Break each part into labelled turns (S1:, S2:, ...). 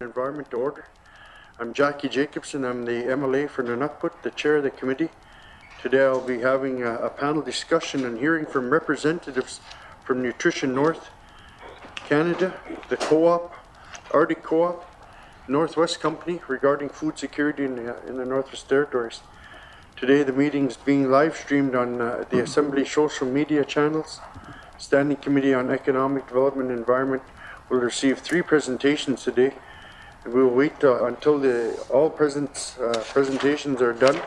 S1: Environment to order. I'm Jackie Jacobson. I'm the MLA for Nunukput, the chair of the committee. Today I'll be having a panel discussion and hearing from representatives from Nutrition North Canada, the Co-op, Audit Co-op, Northwest Company regarding food security in the Northwest Territories. Today the meeting is being live streamed on the Assembly social media channels. Standing Committee on Economic Development and Environment will receive 3 presentations today. We will wait until all presentations are done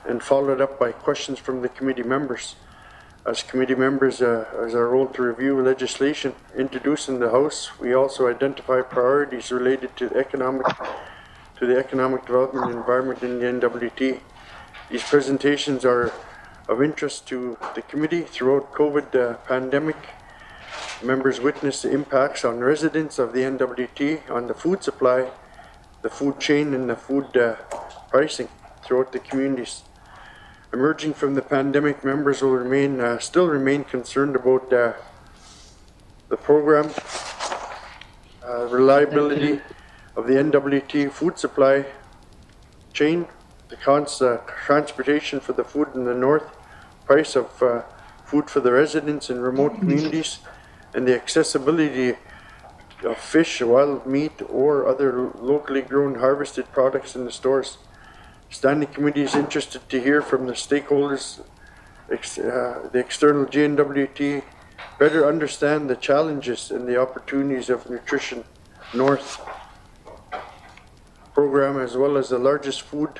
S1: and followed up by questions from the committee members. As committee members, as our role to review legislation introduced in the House, we also identify priorities related to the economic development and environment in the NWT. These presentations are of interest to the committee throughout COVID pandemic. Members witness the impacts on residents of the NWT on the food supply, the food chain, and the food pricing throughout the communities. Emerging from the pandemic, members will still remain concerned about the program, reliability of the NWT food supply chain, the transportation for the food in the north, price of food for the residents in remote communities, and the accessibility of fish, wild meat, or other locally grown harvested products in the stores. Standing Committee is interested to hear from the stakeholders, the external GNWT, better understand the challenges and the opportunities of Nutrition North program, as well as the largest food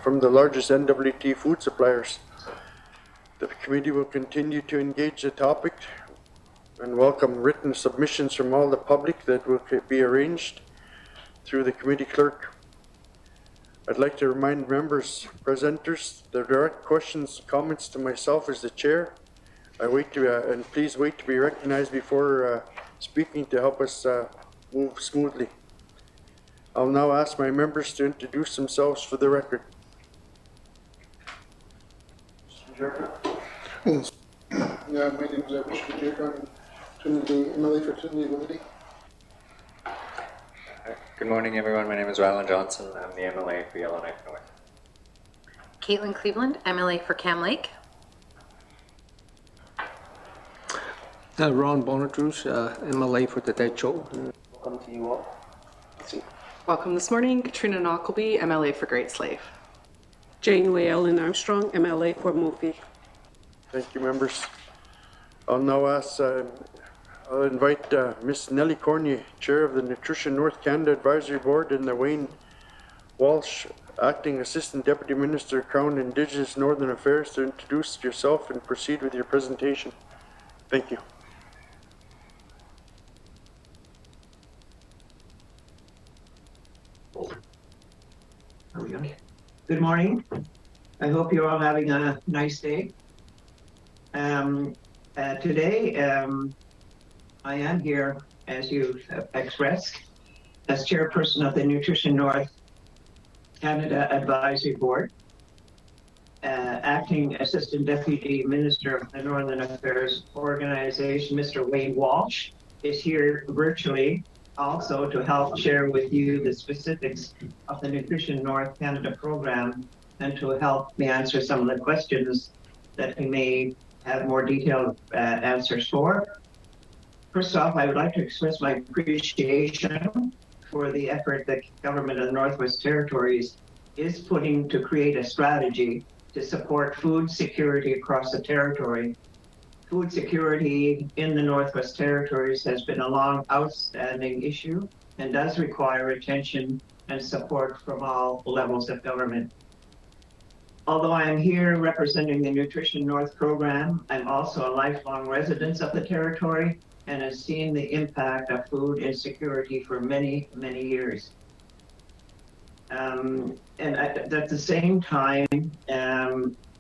S1: from the largest NWT food suppliers. The committee will continue to engage the topic and welcome written submissions from all the public that will be arranged through the committee clerk. I'd like to remind members, presenters, the direct questions, comments to myself as the chair. And please wait to be recognized before speaking to help us move smoothly. I'll now ask my members to introduce themselves for the record.
S2: Yes. Yeah, my name is Bishop Jacobson. I'm the MLA for Sustainability.
S3: Good morning, everyone. My name is Rylan Johnson. I'm the MLA for Yellowknife North.
S4: Caitlin Cleveland, MLA for Cam Lake.
S5: Ron Bonadrus, MLA for the Decho.
S6: Welcome to you all.
S7: Welcome this morning, Katrina Knockleby, MLA for Great Slave.
S8: Janeway Ellen Armstrong, MLA for Mofi.
S1: Thank you, members. I'll invite Ms. Nellie Cornier, Chair of the Nutrition North Canada Advisory Board, and the Wayne Walsh, Acting Assistant Deputy Minister, Crown Indigenous Northern Affairs, to introduce yourself and proceed with your presentation. Thank you.
S6: Are we on? Good morning. I hope you're all having a nice day. Today, I am here, as you expressed, as chairperson of the Nutrition North Canada Advisory Board. Acting Assistant Deputy Minister of the Northern Affairs Organization, Mr. Wayne Walsh, is here virtually also to help share with you the specifics of the Nutrition North Canada program and to help me answer some of the questions that we may have more detailed answers for. First off, I would like to express my appreciation for the effort that government of the Northwest Territories is putting to create a strategy to support food security across the territory. Food security in the Northwest Territories has been a long outstanding issue and does require attention and support from all levels of government. Although I am here representing the Nutrition North program, I'm also a lifelong resident of the territory and have seen the impact of food insecurity for many, many years. And at the same time,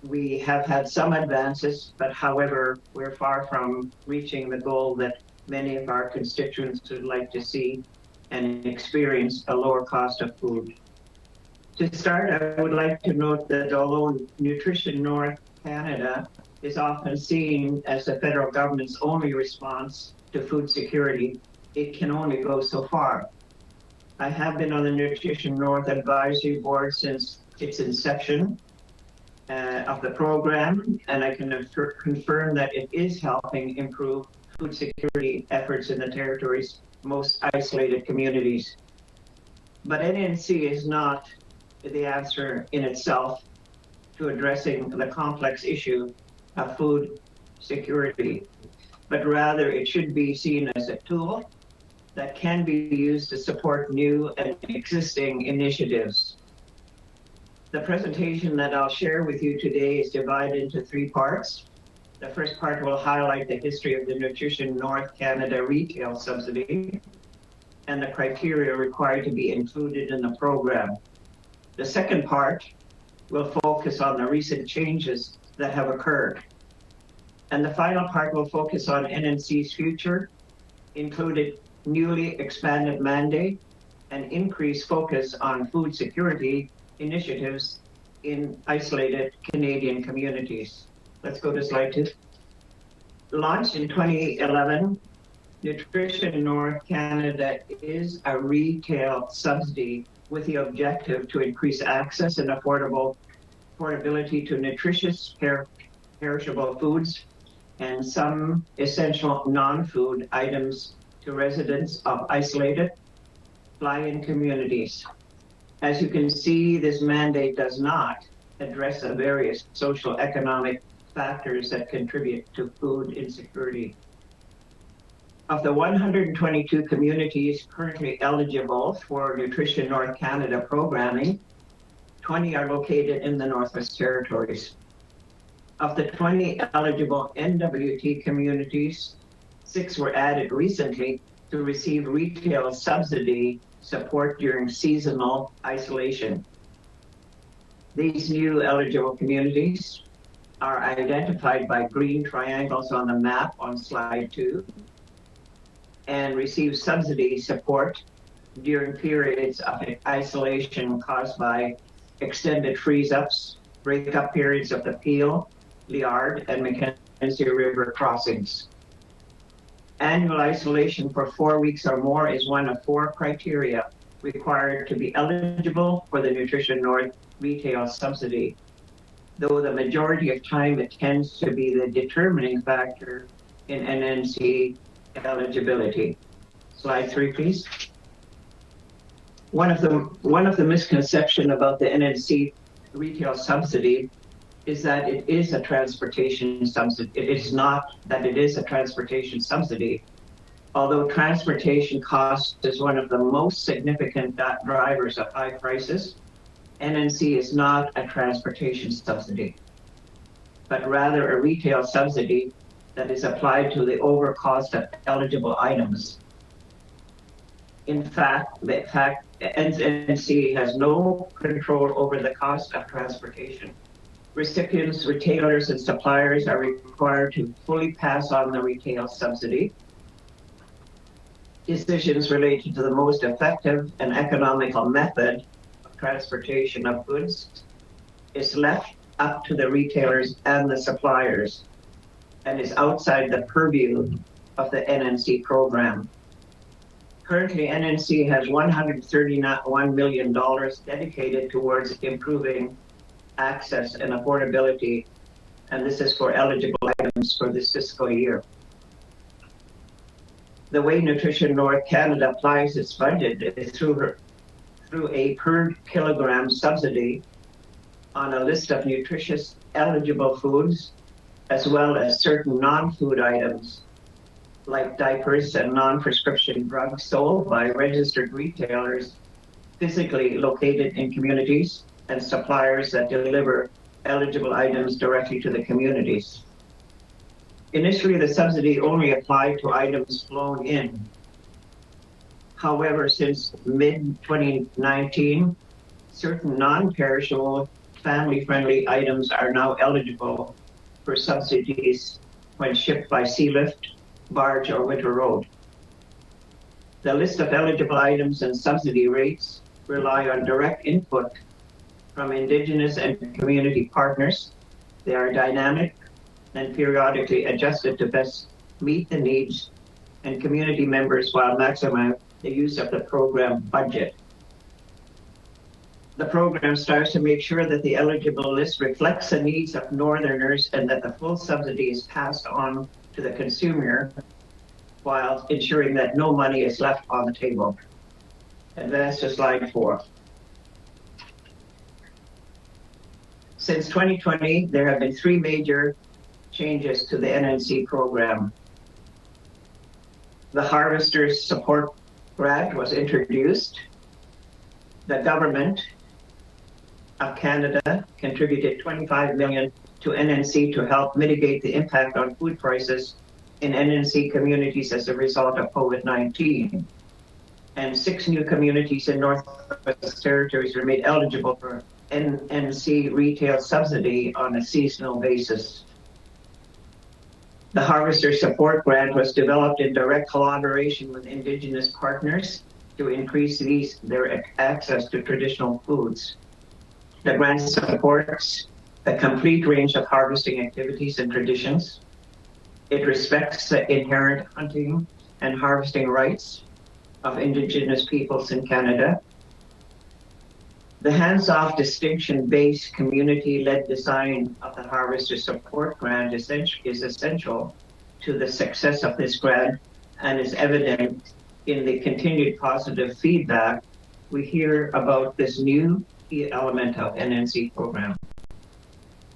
S6: we have had some advances, but however, we're far from reaching the goal that many of our constituents would like to see and experience a lower cost of food. To start, I would like to note that although Nutrition North Canada is often seen as the federal government's only response to food security, it can only go so far. I have been on the Nutrition North Advisory Board since its inception of the program, and I can confirm that it is helping improve food security efforts in the territory's most isolated communities. But NNC is not the answer in itself to addressing the complex issue of food security, but rather it should be seen as a tool that can be used to support new and existing initiatives. The presentation that I'll share with you today is divided into 3 parts. The first part will highlight the history of the Nutrition North Canada retail subsidy and the criteria required to be included in the program. The second part will focus on the recent changes that have occurred. And the final part will focus on NNC's future, including newly expanded mandate and increased focus on food security initiatives in isolated Canadian communities. Let's go to slide 2. Launched in 2011, Nutrition North Canada is a retail subsidy with the objective to increase access and affordability to nutritious, perishable foods and some essential non-food items to residents of isolated fly-in communities. As you can see, this mandate does not address the various social economic factors that contribute to food insecurity. Of the 122 communities currently eligible for Nutrition North Canada programming, 20 are located in the Northwest Territories. Of the 20 eligible NWT communities, 6 were added recently to receive retail subsidy support during seasonal isolation. These new eligible communities are identified by green triangles on the map on slide 2 and receive subsidy support during periods of isolation caused by extended freeze-ups, break-up periods of the Peel, Liard, and Mackenzie River crossings. Annual isolation for 4 weeks or more is one of 4 criteria required to be eligible for the Nutrition North retail subsidy, though the majority of time it tends to be the determining factor in NNC eligibility. Slide 3, please. One of the misconceptions about the NNC retail subsidy is that it is a transportation subsidy. It is not that it is a transportation subsidy. Although transportation cost is one of the most significant drivers of high prices, NNC is not a transportation subsidy, but rather a retail subsidy that is applied to the overcost of eligible items. In fact, NNC has no control over the cost of transportation. Recipients, retailers, and suppliers are required to fully pass on the retail subsidy. Decisions related to the most effective and economical method of transportation of goods is left up to the retailers and the suppliers and is outside the purview of the NNC program. Currently, NNC has $131 million dedicated towards improving access and affordability, and this is for eligible items for this fiscal year. The way Nutrition North Canada applies its budget is through a per kilogram subsidy on a list of nutritious eligible foods, as well as certain non-food items like diapers and non-prescription drugs sold by registered retailers physically located in communities and suppliers that deliver eligible items directly to the communities. Initially, the subsidy only applied to items flown in. However, since mid-2019, certain non-perishable, family-friendly items are now eligible for subsidies when shipped by sea lift, barge, or winter road. The list of eligible items and subsidy rates rely on direct input from Indigenous and community partners. They are dynamic and periodically adjusted to best meet the needs and community members while maximizing the use of the program budget. The program strives to make sure that the eligible list reflects the needs of Northerners and that the full subsidy is passed on to the consumer while ensuring that no money is left on the table. Advance to slide 4. Since 2020, there have been 3 major changes to the NNC program. The Harvesters Support Grant was introduced. The government of Canada contributed $25 million to NNC to help mitigate the impact on food prices in NNC communities as a result of COVID-19. And 6 new communities in Northwest Territories were made eligible for NNC retail subsidy on a seasonal basis. The Harvester Support Grant was developed in direct collaboration with Indigenous partners to increase their access to traditional foods. The grant supports a complete range of harvesting activities and traditions. It respects the inherent hunting and harvesting rights of Indigenous peoples in Canada. The hands-off distinction-based community-led design of the Harvester Support Grant is essential to the success of this grant and is evident in the continued positive feedback we hear about this new key element of NNC program.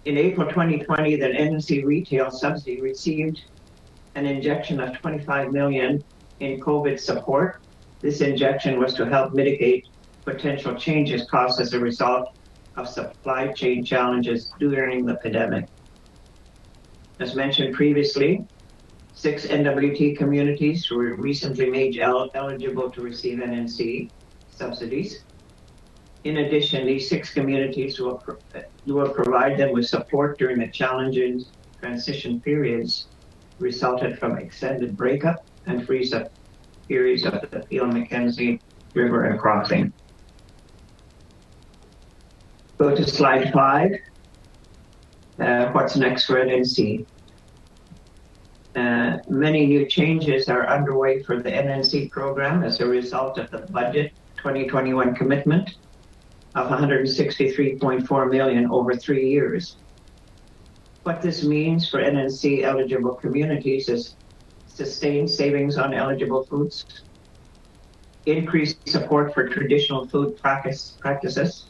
S6: In April 2020, the NNC retail subsidy received an injection of $25 million in COVID support. This injection was to help mitigate potential changes caused as a result of supply chain challenges during the pandemic. As mentioned previously, 6 NWT communities were recently made eligible to receive NNC subsidies. In addition, these 6 communities will provide them with support during the challenging transition periods resulted from extended breakup and freeze-up periods of the Peel-Mackenzie River and crossing. Go to slide 5. What's next for NNC? Many new changes are underway for the NNC program as a result of the budget 2021 commitment of $163.4 million over 3 years. What this means for NNC eligible communities is sustained savings on eligible foods, increased support for traditional food practices,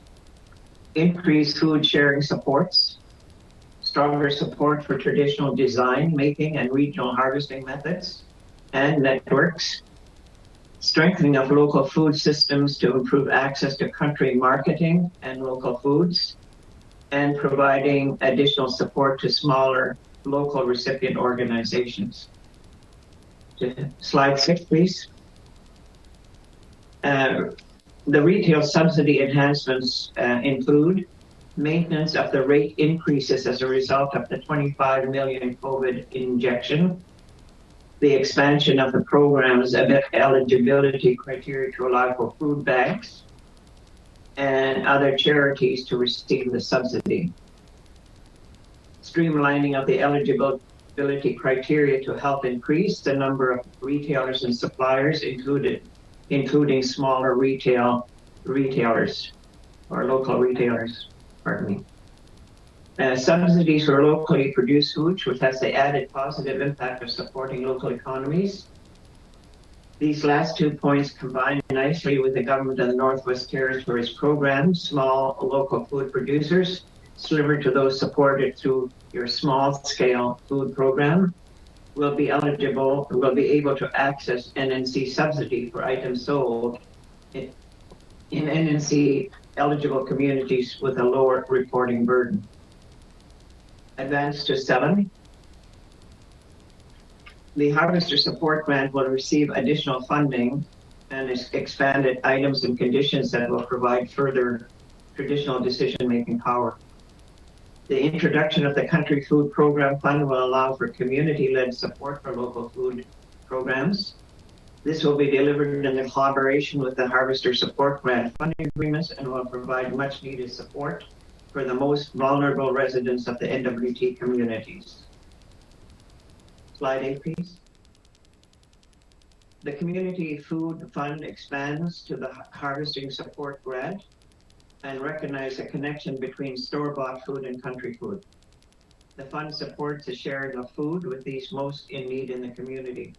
S6: increased food sharing supports, stronger support for traditional design, making, and regional harvesting methods and networks, strengthening of local food systems to improve access to country marketing and local foods, and providing additional support to smaller local recipient organizations. Slide 6, please. The retail subsidy enhancements include maintenance of the rate increases as a result of the $25 million COVID injection, the expansion of the program's eligibility criteria to allow for food banks and other charities to receive the subsidy, streamlining of the eligibility criteria to help increase the number of retailers and suppliers including smaller retailers or local retailers, subsidies for locally produced foods, which has the added positive impact of supporting local economies. These last 2 points combine nicely with the Government of the Northwest Territories program, small local food producers, similar to those supported through your small-scale food program, will be able to access NNC subsidy for items sold in NNC eligible communities with a lower reporting burden. Advance to 7. The Harvester Support Grant will receive additional funding and expanded items and conditions that will provide further traditional decision-making power. The introduction of the Country Food Program Fund will allow for community-led support for local food programs. This will be delivered in collaboration with the Harvester Support Grant funding agreements and will provide much-needed support for the most vulnerable residents of the NWT communities. Slide 8, please. The Community Food Fund expands to the Harvesting Support Grant and recognize a connection between store-bought food and country food. The fund supports the sharing of food with these most in need in the community.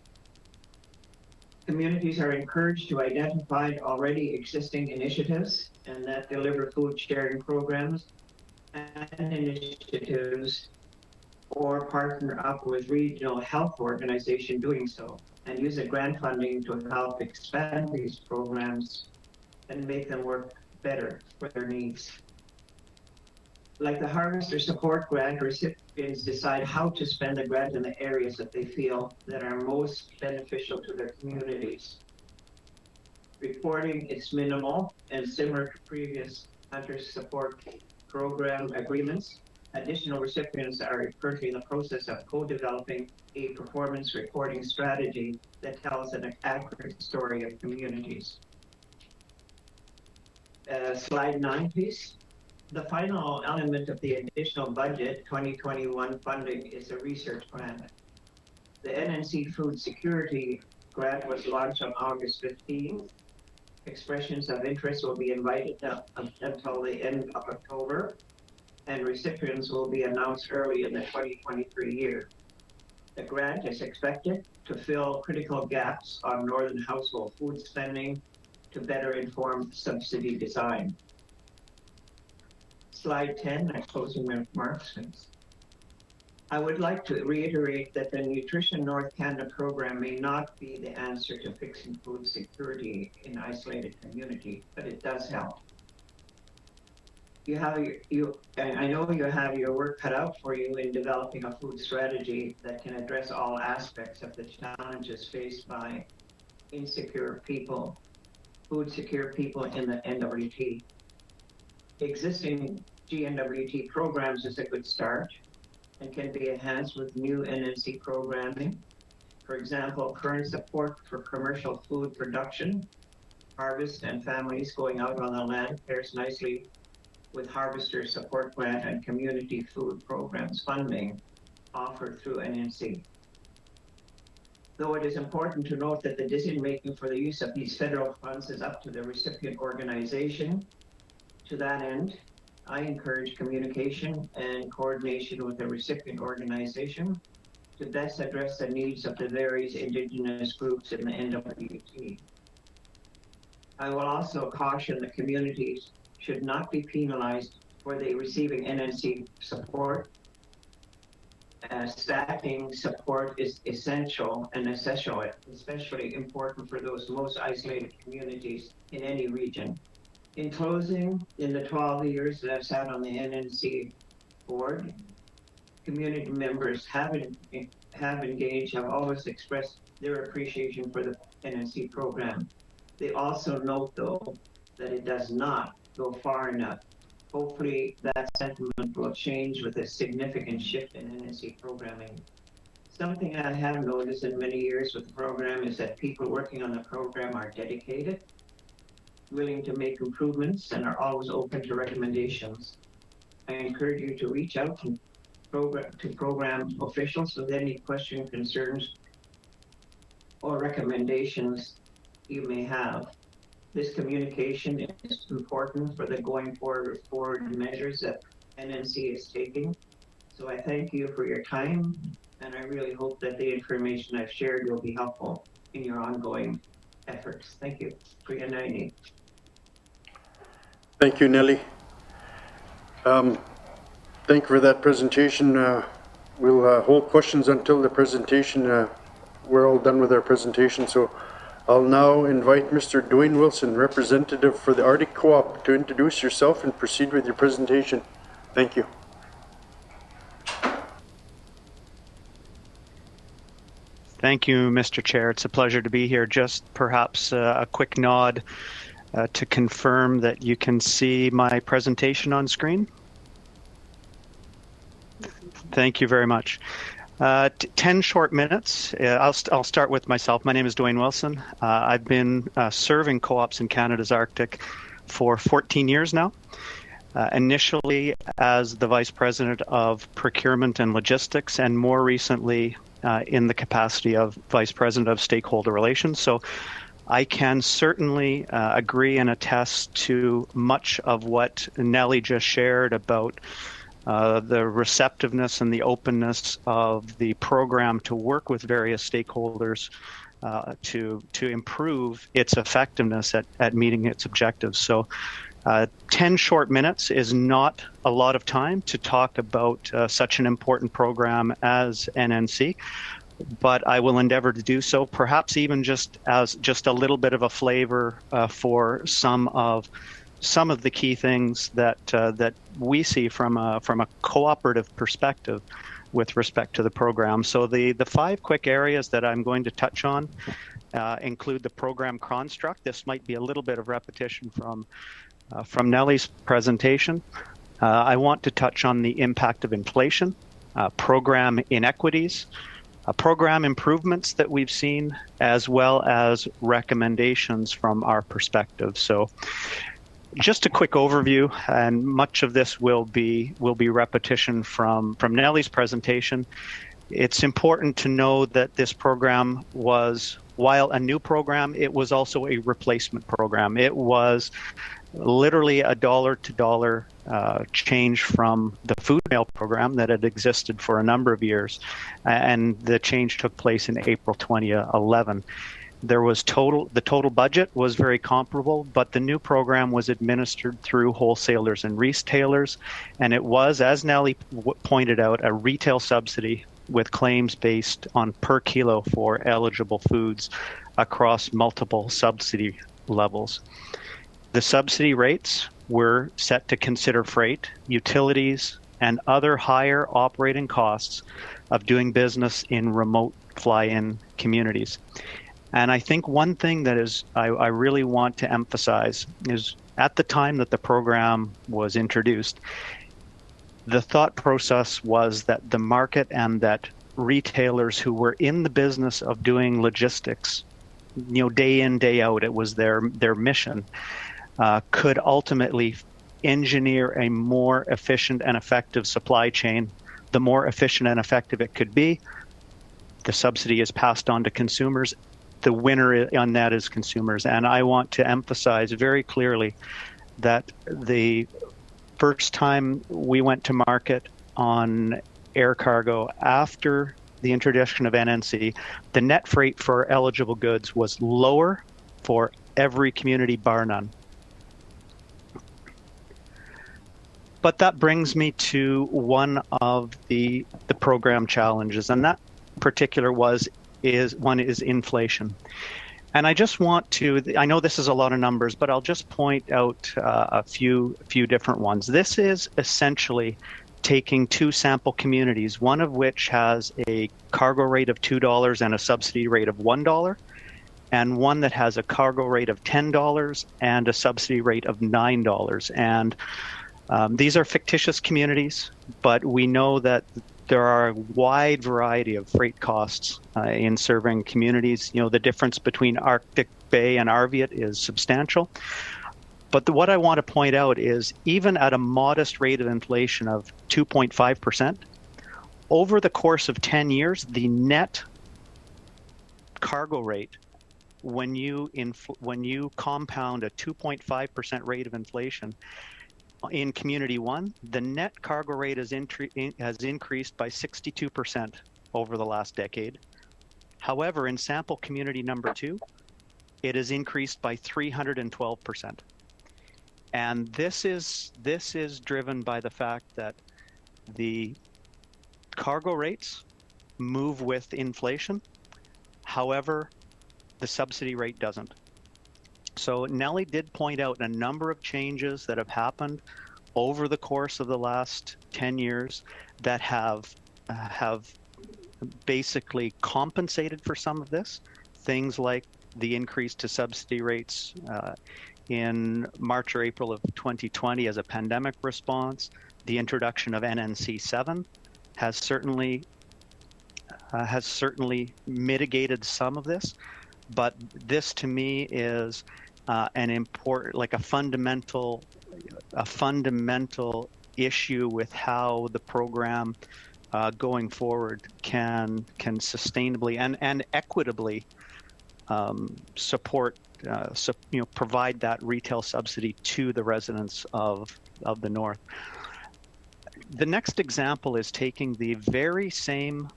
S6: Communities are encouraged to identify already existing initiatives and that deliver food sharing programs and initiatives or partner up with regional health organization doing so and use the grant funding to help expand these programs and make them work better for their needs. Like the Harvester Support Grant, recipients decide how to spend the grant in the areas that they feel that are most beneficial to their communities. Reporting is minimal and similar to previous Hunter Support Program agreements. Additional recipients are currently in the process of co-developing a performance reporting strategy that tells an accurate story of communities. Slide 9, please. The final element of the additional budget 2021 funding is a research grant. The NNC Food Security Grant was launched on August 15th. Expressions of interest will be invited until the end of October, and recipients will be announced early in the 2023 year. The grant is expected to fill critical gaps on northern household food spending to better inform subsidy design. Slide 10, closing remarks. I would like to reiterate that the Nutrition North Canada program may not be the answer to fixing food security in isolated community, but it does help. I know you have your work cut out for you in developing a food strategy that can address all aspects of the challenges faced by insecure people, food secure people in the NWT. Existing GNWT programs is a good start and can be enhanced with new NNC programming. For example, current support for commercial food production, harvest, and families going out on the land pairs nicely with Harvester Support Grant and Community Food Programs funding offered through NNC. Though it is important to note that the decision-making for the use of these federal funds is up to the recipient organization. To that end, I encourage communication and coordination with the recipient organization to best address the needs of the various Indigenous groups in the NWT. I will also caution the communities should not be penalized for the receiving NNC support. Staffing support is essential and especially important for those most isolated communities in any region. In closing, in the 12 years that I've sat on the NNC board, community members have engaged, have always expressed their appreciation for the NNC program. They also note, though, that it does not go far enough. Hopefully that sentiment will change with a significant shift in NNC programming. Something I have noticed in many years with the program is that people working on the program are dedicated, willing to make improvements, and are always open to recommendations. I encourage you to reach out to program officials with any questions, concerns, or recommendations you may have. This communication is important for the going forward measures that NNC is taking. So I thank you for your time, and I really hope that the information I've shared will be helpful in your ongoing efforts. Thank you. Priyanayani.
S1: Thank you, Nelly. Thank you for that presentation. We'll hold questions until the presentation. We're all done with our presentation, so I'll now invite Mr. Dwayne Wilson, representative for the Arctic Co-op, to introduce yourself and proceed with your presentation. Thank you.
S9: Thank you, Mr. Chair. It's a pleasure to be here. Just perhaps a quick nod to confirm that you can see my presentation on screen. Thank you very much. 10 short minutes. I'll start with myself. My name is Dwayne Wilson. I've been serving co-ops in Canada's Arctic for 14 years now. Initially as the Vice President of Procurement and Logistics, and more recently in the capacity of Vice President of Stakeholder Relations. So I can certainly agree and attest to much of what Nellie just shared about the receptiveness and the openness of the program to work with various stakeholders to improve its effectiveness at meeting its objectives. So 10 short minutes is not a lot of time to talk about such an important program as NNC, but I will endeavor to do so, perhaps even just as just a little bit of a flavor for some of the key things that we see from a cooperative perspective with respect to the program. So the 5 quick areas that I'm going to touch on include the program construct. This might be a little bit of repetition from Nellie's presentation. I want to touch on the impact of inflation, program inequities, program improvements that we've seen, as well as recommendations from our perspective. So just a quick overview, and much of this will be repetition from Nellie's presentation. It's important to know that this program was, while a new program, it was also a replacement program. It was literally a dollar-to-dollar change from the food mail program that had existed for a number of years, and the change took place in April 2011. There was the total budget was very comparable, but the new program was administered through wholesalers and retailers, and it was, as Nellie pointed out, a retail subsidy with claims based on per kilo for eligible foods across multiple subsidy levels. The subsidy rates were set to consider freight, utilities, and other higher operating costs of doing business in remote fly-in communities. And I think one thing that I really want to emphasize is at the time that the program was introduced, the thought process was that the market and that retailers who were in the business of doing logistics, day in, day out, it was their mission, could ultimately engineer a more efficient and effective supply chain. The more efficient and effective it could be, the subsidy is passed on to consumers. The winner on that is consumers. And I want to emphasize very clearly that the first time we went to market on air cargo after the introduction of NNC, the net freight for eligible goods was lower for every community bar none. But that brings me to one of the program challenges, and that particular is inflation. And I just want to, I know this is a lot of numbers, but I'll just point out a few different ones. This is essentially taking 2 sample communities, one of which has a cargo rate of $2 and a subsidy rate of $1, and one that has a cargo rate of $10 and a subsidy rate of $9. And these are fictitious communities, but we know that there are a wide variety of freight costs in serving communities. The difference between Arctic Bay and Arviat is substantial. But what I want to point out is even at a modest rate of inflation of 2.5%, over the course of 10 years, the net cargo rate, when you compound a 2.5% rate of inflation, in Community 1, the net cargo rate has increased by 62% over the last decade. However, in sample community number 2, it has increased by 312%. And this is driven by the fact that the cargo rates move with inflation. However, the subsidy rate doesn't. So Nellie did point out a number of changes that have happened over the course of the last 10 years that have basically compensated for some of this. Things like the increase to subsidy rates in March or April of 2020 as a pandemic response. The introduction of NNC 7 has certainly mitigated some of this, but this to me is an important, like a fundamental issue with how the program going forward can sustainably and equitably support, provide that retail subsidy to the residents of the North. The next example is taking the very same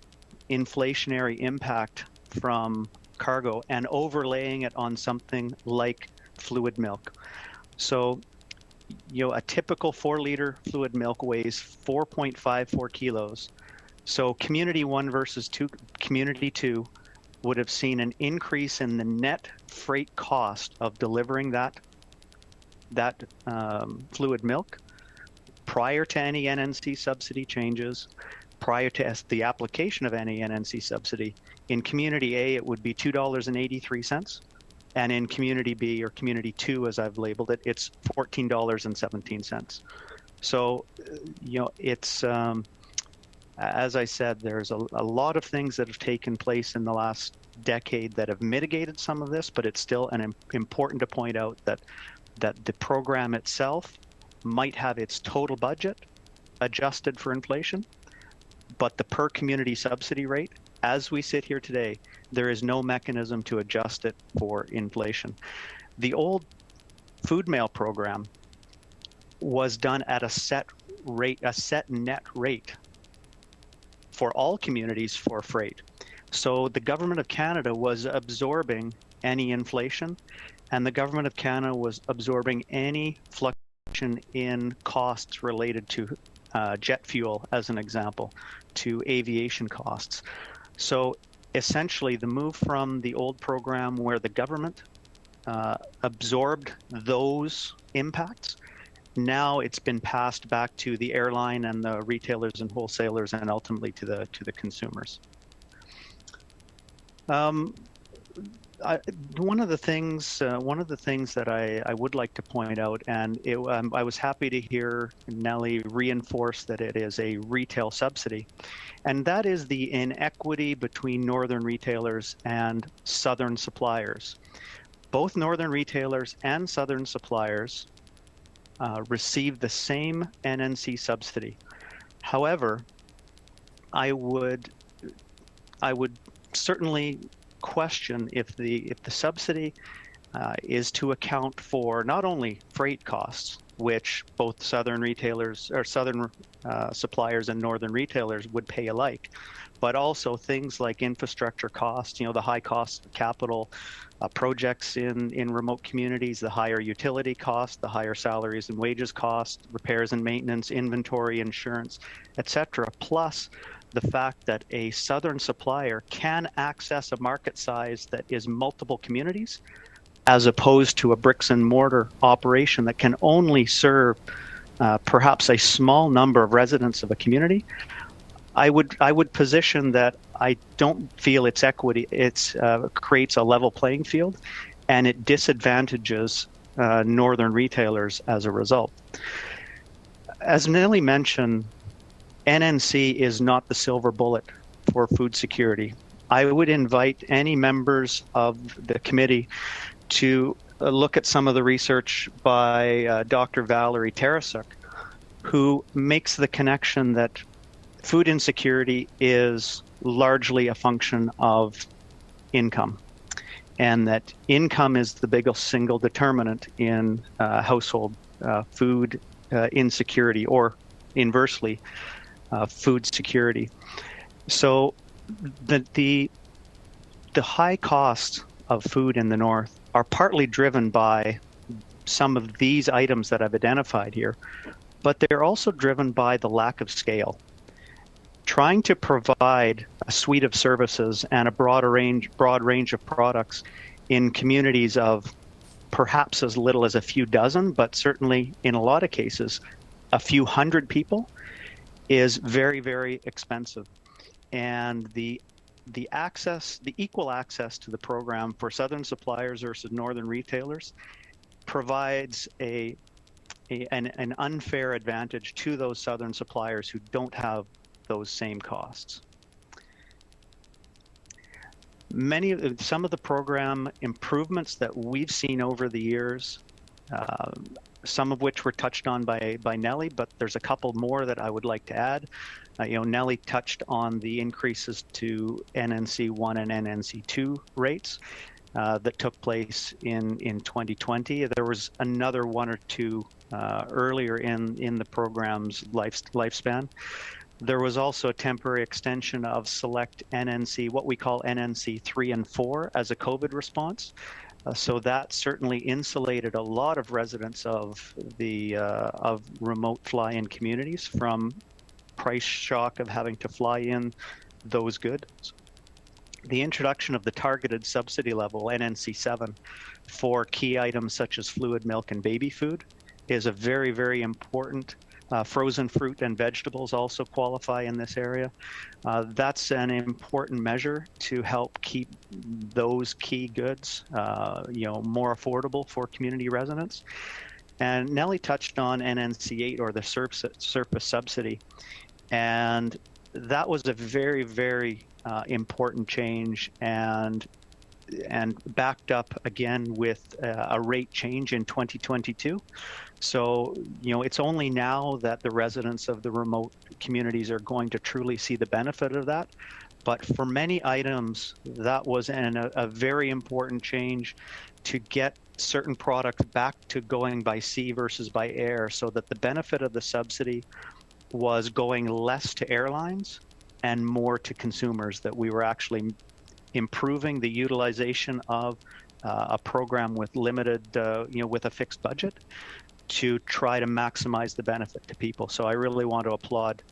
S9: inflationary impact from cargo and overlaying it on something like fluid milk. So, a typical 4-liter fluid milk weighs 4.54 kilos. So community 1 versus community 2 would have seen an increase in the net freight cost of delivering that fluid milk prior to any NNC subsidy changes, prior to the application of any NNC subsidy. In Community A, it would be $2.83. And in Community B, or Community 2, as I've labeled it, it's $14.17. So, it's, as I said, there's a lot of things that have taken place in the last decade that have mitigated some of this, but it's still important to point out that the program itself might have its total budget adjusted for inflation, but the per community subsidy rate, as we sit here today, there is no mechanism to adjust it for inflation. The old food mail program was done at a set rate, a set net rate for all communities for freight. So the government of Canada was absorbing any inflation, and the government of Canada was absorbing any fluctuation in costs related to jet fuel, as an example, to aviation costs. So essentially, the move from the old program where the government absorbed those impacts, now it's been passed back to the airline and the retailers and wholesalers, and ultimately to the consumers. One of the things that I would like to point out, and I was happy to hear Nellie reinforce that it is a retail subsidy, and that is the inequity between northern retailers and southern suppliers. Both northern retailers and southern suppliers receive the same NNC subsidy. However, I would certainly question if the subsidy is to account for not only freight costs, which both southern retailers or southern suppliers and northern retailers would pay alike, but also things like infrastructure costs, the high cost of capital projects in remote communities, the higher utility costs, the higher salaries and wages costs, repairs and maintenance, inventory, insurance, etc. Plus the fact that a southern supplier can access a market size that is multiple communities, as opposed to a bricks and mortar operation that can only serve perhaps a small number of residents of a community. I would position that I don't feel it's equity. It creates a level playing field, and it disadvantages northern retailers as a result. As Nellie mentioned, NNC is not the silver bullet for food security. I would invite any members of the committee to look at some of the research by Dr. Valerie Tarasuk, who makes the connection that food insecurity is largely a function of income, and that income is the biggest single determinant in household food insecurity, or inversely, food security. So the high cost of food in the North are partly driven by some of these items that I've identified here, but they're also driven by the lack of scale. Trying to provide a suite of services and a broad range of products in communities of perhaps as little as a few dozen, but certainly in a lot of cases, a few hundred people, is very, very expensive. And the equal access to the program for southern suppliers versus northern retailers provides an unfair advantage to those southern suppliers who don't have those same costs. Some of the program improvements that we've seen over the years some of which were touched on by Nellie, but there's a couple more that I would like to add. Nellie touched on the increases to NNC 1 and NNC 2 rates that took place in 2020. There was another one or two earlier in the program's lifespan. There was also a temporary extension of select NNC, what we call NNC 3 and 4, as a COVID response. So that certainly insulated a lot of residents of remote fly-in communities from price shock of having to fly in those goods. The introduction of the targeted subsidy level, NNC 7, for key items such as fluid milk and baby food is a very, very important. Frozen fruit and vegetables also qualify in this area. That's an important measure to help keep those key goods, more affordable for community residents. And Nellie touched on NNC 8, or the surface subsidy, and that was a very, very important change, and backed up again with a rate change in 2022. So, it's only now that the residents of the remote communities are going to truly see the benefit of that. But for many items, that was a very important change to get certain products back to going by sea versus by air, so that the benefit of the subsidy was going less to airlines and more to consumers, that we were actually improving the utilization of a program with limited, with a fixed budget to try to maximize the benefit to people. So I really want to applaud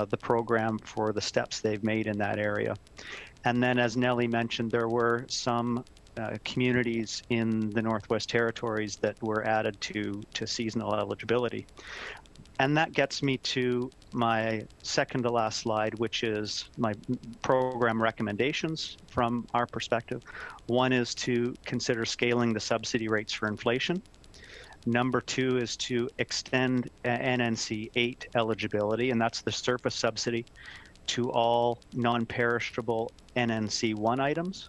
S9: the program for the steps they've made in that area. And then, as Nellie mentioned, there were some communities in the Northwest Territories that were added to seasonal eligibility. And that gets me to my second to last slide, which is my program recommendations from our perspective. One is to consider scaling the subsidy rates for inflation. Number two is to extend NNC 8 eligibility, and that's the surface subsidy, to all non-perishable NNC 1 items.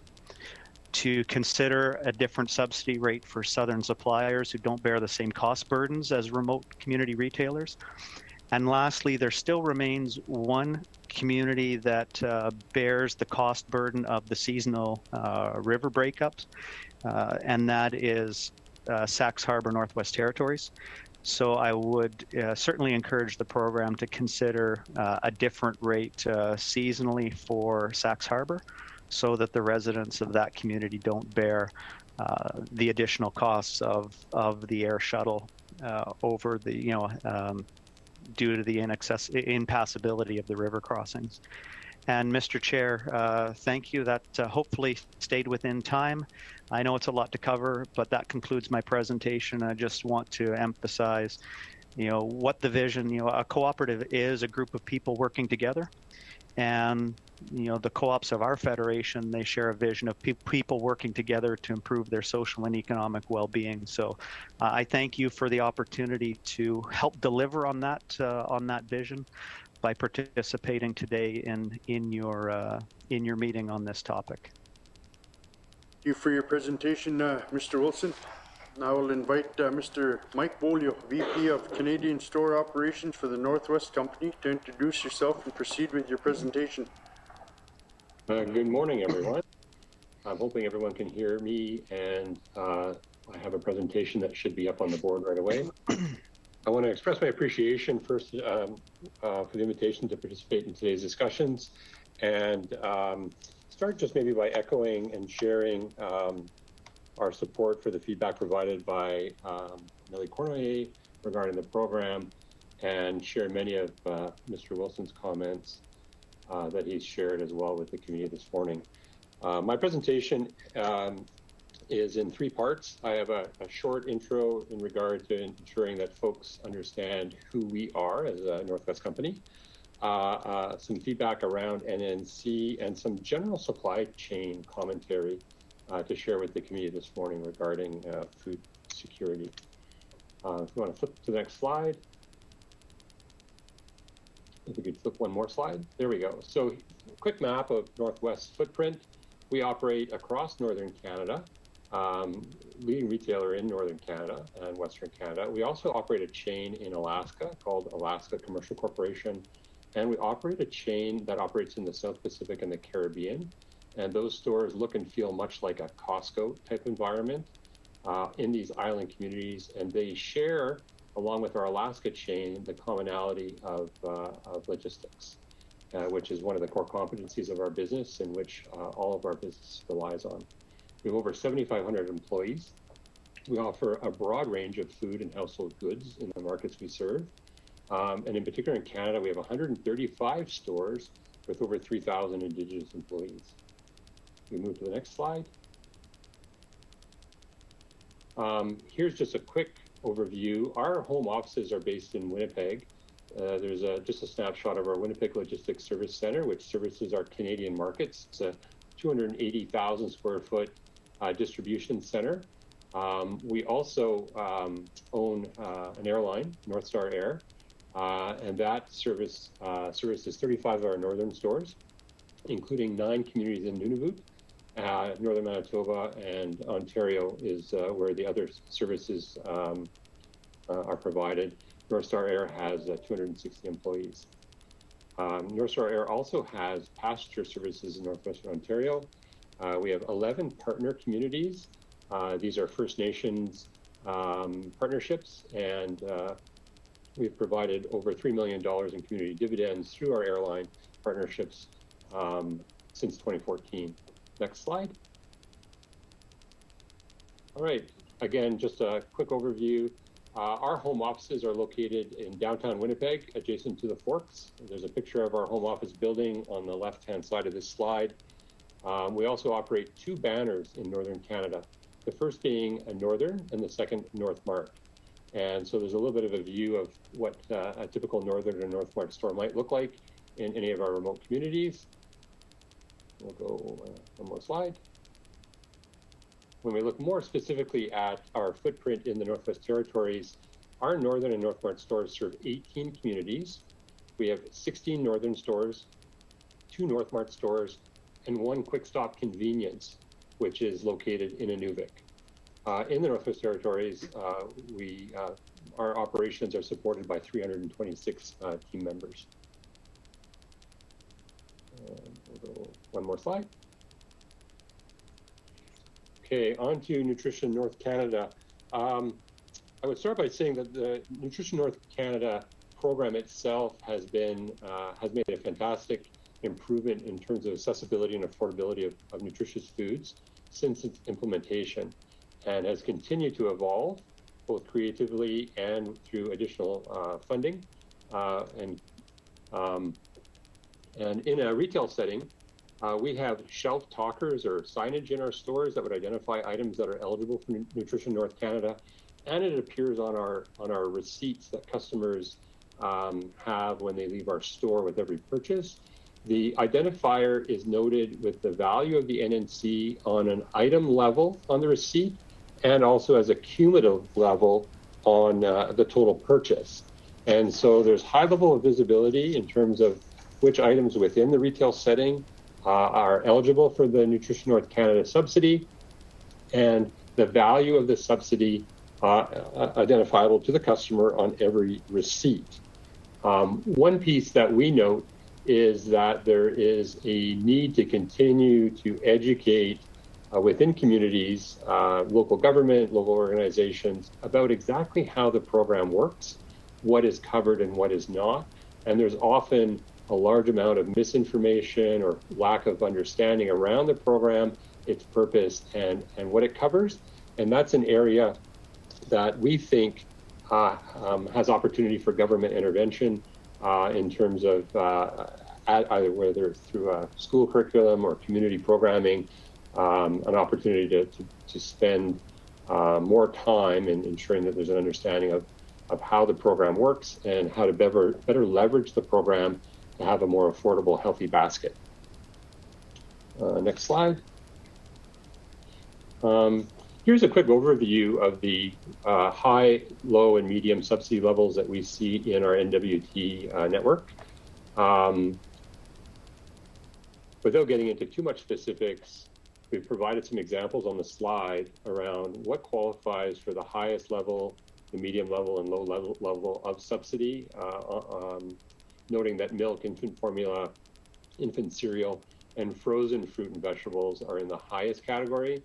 S9: To consider a different subsidy rate for southern suppliers who don't bear the same cost burdens as remote community retailers. And lastly, there still remains one community that bears the cost burden of the seasonal river breakups, and that is Sax Harbor, Northwest Territories. So I would certainly encourage the program to consider a different rate seasonally for Sax Harbor, so that the residents of that community don't bear the additional costs of the air shuttle over the, due to the impassability of the river crossings. And Mr. Chair, thank you. That hopefully stayed within time. I know it's a lot to cover, but that concludes my presentation. I just want to emphasize, what the vision, a cooperative is a group of people working together. And, the co-ops of our federation, they share a vision of people working together to improve their social and economic well-being. So I thank you for the opportunity to help deliver on that vision by participating today in your meeting on this topic.
S1: Thank you for your presentation, Mr. Wilson. Now I'll invite Mr. Mike Bolio, VP of Canadian Store Operations for the Northwest Company, to introduce yourself and proceed with your presentation.
S10: Good morning, everyone. I'm hoping everyone can hear me, and I have a presentation that should be up on the board right away. I want to express my appreciation first for the invitation to participate in today's discussions, and start just maybe by echoing and sharing our support for the feedback provided by Nellie Cournoyer regarding the program, and share many of Mr. Wilson's comments that he's shared as well with the community this morning. My presentation is in three parts. I have a short intro in regard to ensuring that folks understand who we are as a Northwest Company, some feedback around NNC, and some general supply chain commentary to share with the community this morning regarding food security. If you want to flip to the next slide. If we could flip one more slide. There we go. So quick map of Northwest's footprint. We operate across northern Canada. leading retailer in Northern Canada and Western Canada. We also operate a chain in Alaska called Alaska Commercial Corporation, and we operate a chain that operates in the South Pacific and the Caribbean. And those stores look and feel much like a Costco type environment in these island communities, and they share, along with our Alaska chain, the commonality of logistics, which is one of the core competencies of our business, and which all of our business relies on. We have over 7,500 employees. We offer a broad range of food and household goods in the markets we serve. And in particular in Canada, we have 135 stores with over 3,000 Indigenous employees. We move to the next slide. Here's just a quick overview. Our home offices are based in Winnipeg. There's just a snapshot of our Winnipeg Logistics Service Center, which services our Canadian markets. It's a 280,000 square foot distribution center. We also own an airline, North Star Air, and that services 35 of our northern stores, including 9 communities in Nunavut. Northern Manitoba and Ontario is where the other services are provided. North Star Air has 260 employees. North Star Air also has passenger services in Northwestern Ontario. We have 11 partner communities. These are First Nations partnerships, and we've provided over $3 million in community dividends through our airline partnerships since 2014. Next slide. All right, again, just a quick overview. Our home offices are located in downtown Winnipeg, adjacent to the Forks. There's a picture of our home office building on the left-hand side of this slide. We also operate 2 banners in Northern Canada, the first being a Northern and the second North Mart. And so there's a little bit of a view of what a typical Northern and North Mart store might look like in any of our remote communities. We'll go one more slide. When we look more specifically at our footprint in the Northwest Territories, our Northern and North Mart stores serve 18 communities. We have 16 Northern stores, 2 North Mart stores, and 1 quick stop convenience, which is located in Inuvik. In the Northwest Territories, our operations are supported by 326 team members. We'll go one more slide. Okay, on to Nutrition North Canada. I would start by saying that the Nutrition North Canada program itself has made a fantastic improvement in terms of accessibility and affordability of nutritious foods since its implementation, and has continued to evolve both creatively and through additional funding. And in a retail setting, we have shelf talkers or signage in our stores that would identify items that are eligible for Nutrition North Canada, and it appears on our receipts that customers have when they leave our store with every purchase. The identifier is noted with the value of the NNC on an item level on the receipt, and also as a cumulative level on the total purchase. And so there's high level of visibility in terms of which items within the retail setting are eligible for the Nutrition North Canada subsidy, and the value of the subsidy identifiable to the customer on every receipt. One piece that we note is that there is a need to continue to educate within communities, local government, local organizations, about exactly how the program works, what is covered and what is not. And there's often a large amount of misinformation or lack of understanding around the program, its purpose, and what it covers. And that's an area that we think has opportunity for government intervention in terms of either whether it's through a school curriculum or community programming, an opportunity to spend more time in ensuring that there's an understanding of how the program works and how to better leverage the program to have a more affordable, healthy basket. Next slide. Here's a quick overview of the high, low, and medium subsidy levels that we see in our NWT network. Without getting into too much specifics, we've provided some examples on the slide around what qualifies for the highest level, the medium level, and low level of subsidy, noting that milk, infant formula, infant cereal, and frozen fruit and vegetables are in the highest category.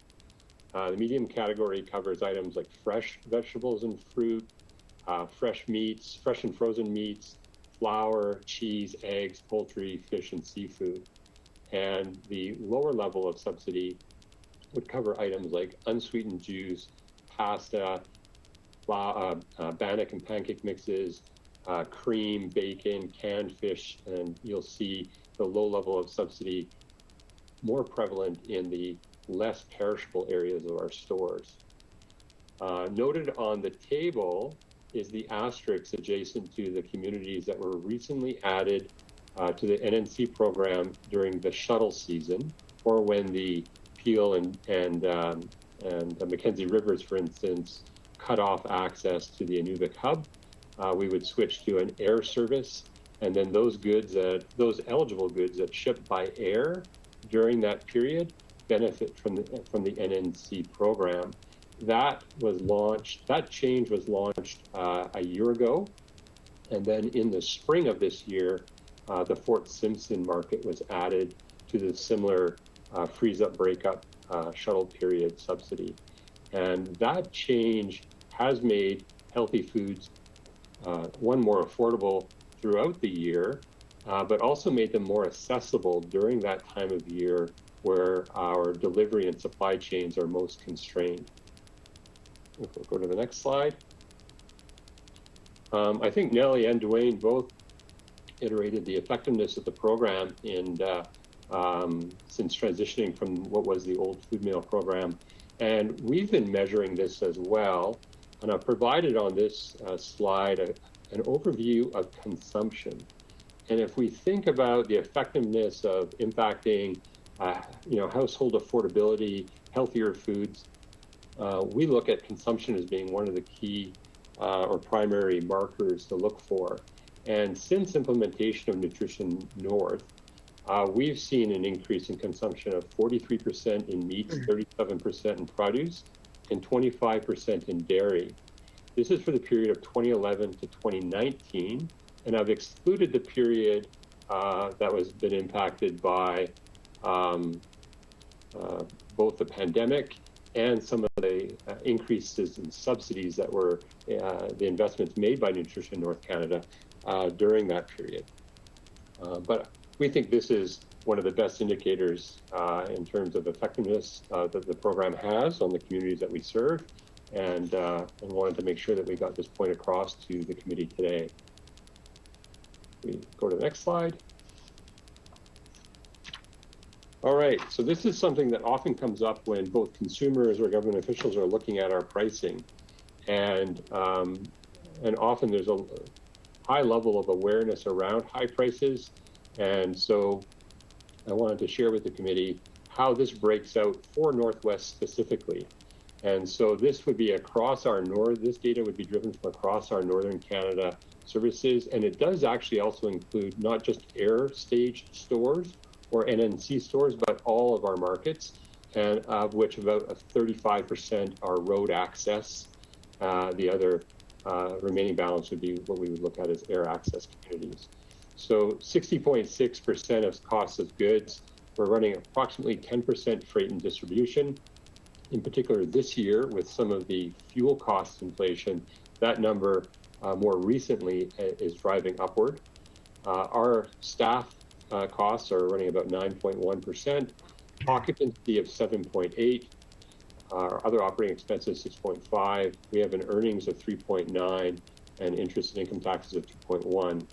S10: The medium category covers items like fresh vegetables and fruit, fresh meats, fresh and frozen meats, flour, cheese, eggs, poultry, fish, and seafood. And the lower level of subsidy would cover items like unsweetened juice, pasta, bannock and pancake mixes, cream, bacon, canned fish, and you'll see the low level of subsidy more prevalent in the less perishable areas of our stores. Noted on the table is the asterisks adjacent to the communities that were recently added to the NNC program during the shuttle season, or when the Peel and the Mackenzie Rivers, for instance, cut off access to the Inuvik hub. We would switch to an air service, and then those eligible goods that ship by air during that period benefit from the NNC program. That change was launched a year ago, and then in the spring of this year, the Fort Simpson market was added to the similar freeze up, break up shuttle period subsidy. And that change has made healthy foods, more affordable throughout the year, but also made them more accessible during that time of year where our delivery and supply chains are most constrained. If we'll go to the next slide. I think Nellie and Dwayne both iterated the effectiveness of the program since transitioning from what was the old food meal program. And we've been measuring this as well. And I've provided on this slide an overview of consumption. And if we think about the effectiveness of impacting household affordability, healthier foods, we look at consumption as being one of the key or primary markers to look for. And since implementation of Nutrition North, we've seen an increase in consumption of 43% in meats, 37% in produce, and 25% in dairy. This is for the period of 2011 to 2019, and I've excluded the period that was been impacted by both the pandemic and some of the increases in subsidies that were the investments made by Nutrition North Canada during that period. But we think this is one of the best indicators in terms of effectiveness that the program has on the communities that we serve, and wanted to make sure that we got this point across to the committee today. We go to the next slide. All right, so this is something that often comes up when both consumers or government officials are looking at our pricing, and often there's a high level of awareness around high prices, and so I wanted to share with the committee how this breaks out for Northwest specifically. And so this would be across this data would be driven from across our Northern Canada services, and it does actually also include not just air stage stores or NNC stores, but all of our markets, and of which about 35% are road access. The other remaining balance would be what we would look at as air access communities. So 60.6% of cost of goods. We're running approximately 10% freight and distribution. In particular, this year, with some of the fuel cost inflation, that number more recently is driving upward. Our staff costs are running about 9.1%, occupancy of 7.8%, our other operating expenses 6.5%. We have an earnings of 3.9%, and interest and income taxes of 2.1%.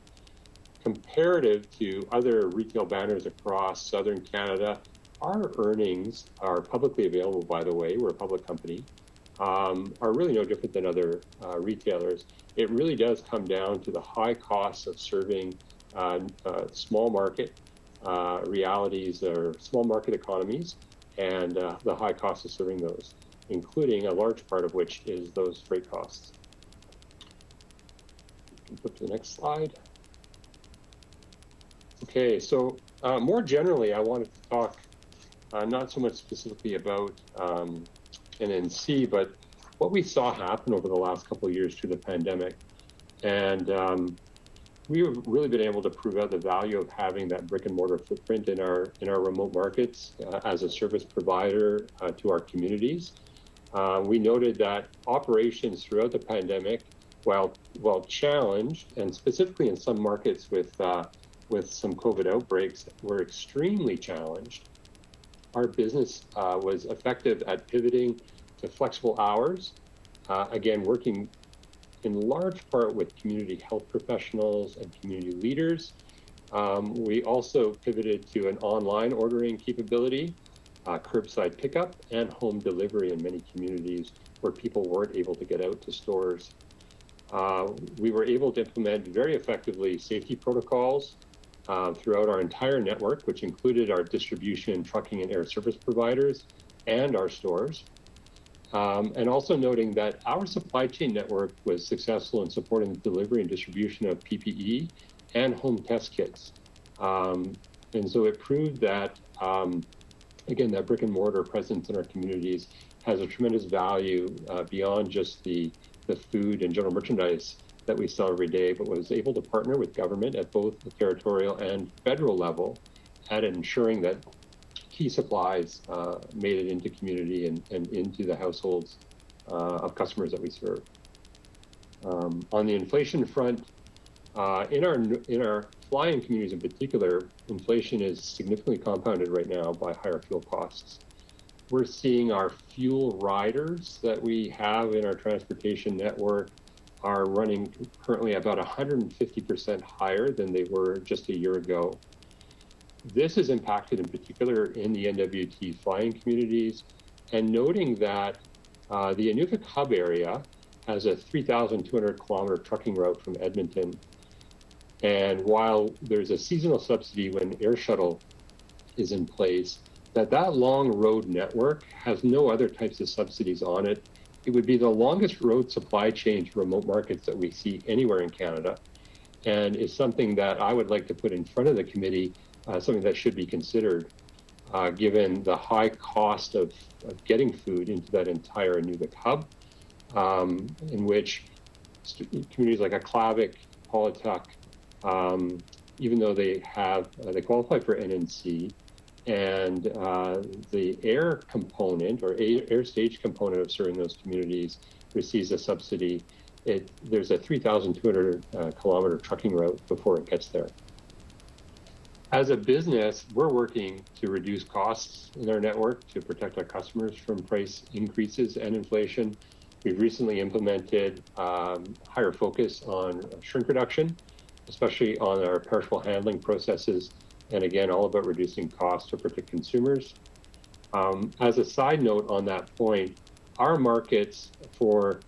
S10: Comparative to other retail banners across Southern Canada, our earnings are publicly available, by the way, we're a public company, are really no different than other retailers. It really does come down to the high costs of serving small market realities or small market economies, and the high cost of serving those, including a large part of which is those freight costs. You can flip to the next slide. Okay, so more generally, I wanted to talk not so much specifically about NNC, but what we saw happen over the last couple of years through the pandemic. And we've really been able to prove out the value of having that brick and mortar footprint in our remote markets as a service provider to our communities. We noted that operations throughout the pandemic, while challenged, and specifically in some markets with some COVID outbreaks, were extremely challenged. Our business was effective at pivoting to flexible hours, again, working in large part with community health professionals and community leaders. We also pivoted to an online ordering capability, curbside pickup, and home delivery in many communities where people weren't able to get out to stores. We were able to implement very effectively safety protocols throughout our entire network, which included our distribution, trucking, and air service providers and our stores. And also noting that our supply chain network was successful in supporting the delivery and distribution of PPE and home test kits. And so it proved that, again, that brick and mortar presence in our communities has a tremendous value beyond just the food and general merchandise that we sell every day, but was able to partner with government at both the territorial and federal level at ensuring that key supplies made it into community and into the households of customers that we serve. On the inflation front, in our fly-in communities in particular, inflation is significantly compounded right now by higher fuel costs. We're seeing our fuel riders that we have in our transportation network are running currently about 150% higher than they were just a year ago. This is impacted in particular in the NWT flying communities, and noting that the Inuvik hub area has a 3,200 kilometer trucking route from Edmonton. And while there's a seasonal subsidy when air shuttle is in place, that long road network has no other types of subsidies on it. It would be the longest road supply chain to remote markets that we see anywhere in Canada, and is something that I would like to put in front of the committee, something that should be considered, given the high cost of getting food into that entire Inuvik hub, in which communities like Aklavik, Polituk, even though they qualify for NNC, and the air component or air stage component of serving those communities receives a subsidy. There's a 3,200 kilometer trucking route before it gets there. As a business, we're working to reduce costs in our network to protect our customers from price increases and inflation. We've recently implemented higher focus on shrink reduction, especially on our perishable handling processes, and again, all about reducing costs to protect consumers. As a side note on that point, our markets for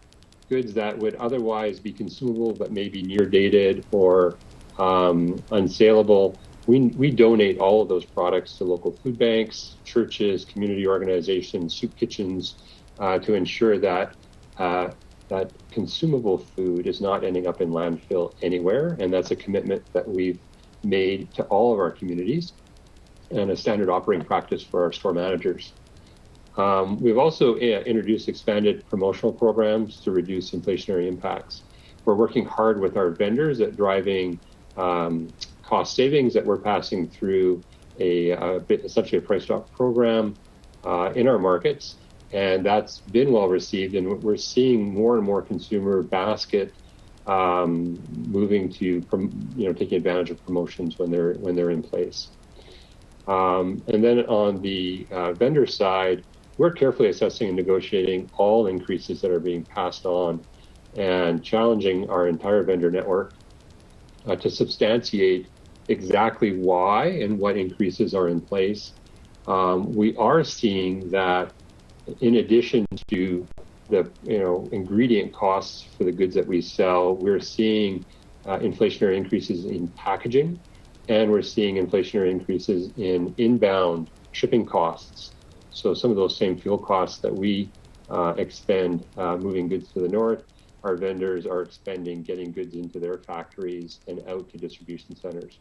S10: goods that would otherwise be consumable but maybe near dated or unsaleable, we donate all of those products to local food banks, churches, community organizations, soup kitchens, to ensure that that consumable food is not ending up in landfill anywhere. And that's a commitment that we've made to all of our communities and a standard operating practice for our store managers. We've also introduced expanded promotional programs to reduce inflationary impacts. We're working hard with our vendors at driving cost savings that we're passing through essentially a price drop program in our markets, and that's been well received. And we're seeing more and more consumer basket moving to taking advantage of promotions when they're in place. And then on the vendor side, we're carefully assessing and negotiating all increases that are being passed on and challenging our entire vendor network to substantiate exactly why and what increases are in place. We are seeing that in addition to the ingredient costs for the goods that we sell, we're seeing inflationary increases in packaging, and we're seeing inflationary increases in inbound shipping costs. So some of those same fuel costs that we expend moving goods to the north, our vendors are expending getting goods into their factories and out to distribution centers.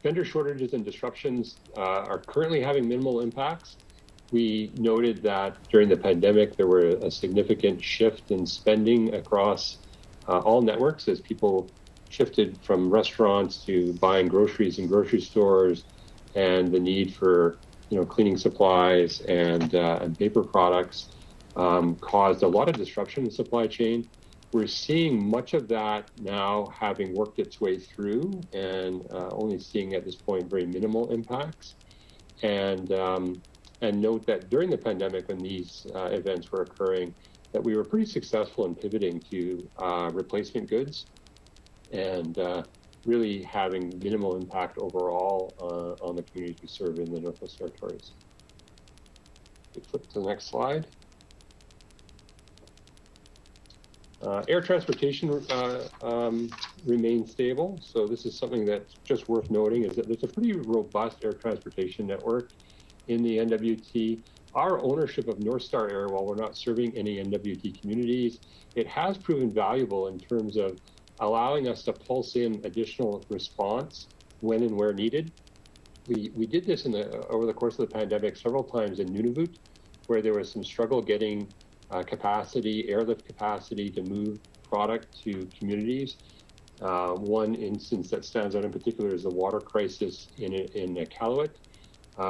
S10: vendor shortages and disruptions are currently having minimal impacts. We noted that during the pandemic, there were a significant shift in spending across all networks as people shifted from restaurants to buying groceries in grocery stores, and the need for cleaning supplies and paper products caused a lot of disruption in the supply chain. We're seeing much of that now having worked its way through, and only seeing at this point very minimal impacts. And note that during the pandemic, when these events were occurring, that we were pretty successful in pivoting to replacement goods and really having minimal impact overall on the communities we serve in the Northwest Territories. Flip to the next slide. Air transportation remains stable. So this is something that's just worth noting, is that there's a pretty robust air transportation network in the NWT. Our ownership of North Star Air, while we're not serving any NWT communities, it has proven valuable in terms of allowing us to pulse in additional response when and where needed. We did this over the course of the pandemic several times in Nunavut, where there was some struggle getting airlift capacity to move product to communities. One instance that stands out in particular is the water crisis in Inuit.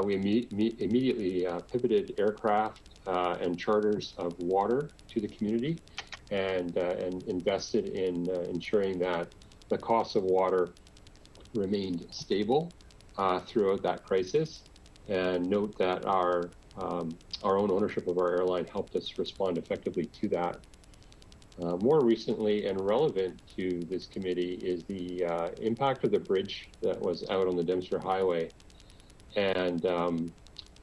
S10: We immediately pivoted aircraft and charters of water to the community, and invested in ensuring that the cost of water remained stable throughout that crisis. And note that our own ownership of our airline helped us respond effectively to that. More recently and relevant to this committee is the impact of the bridge that was out on the Dempster Highway. And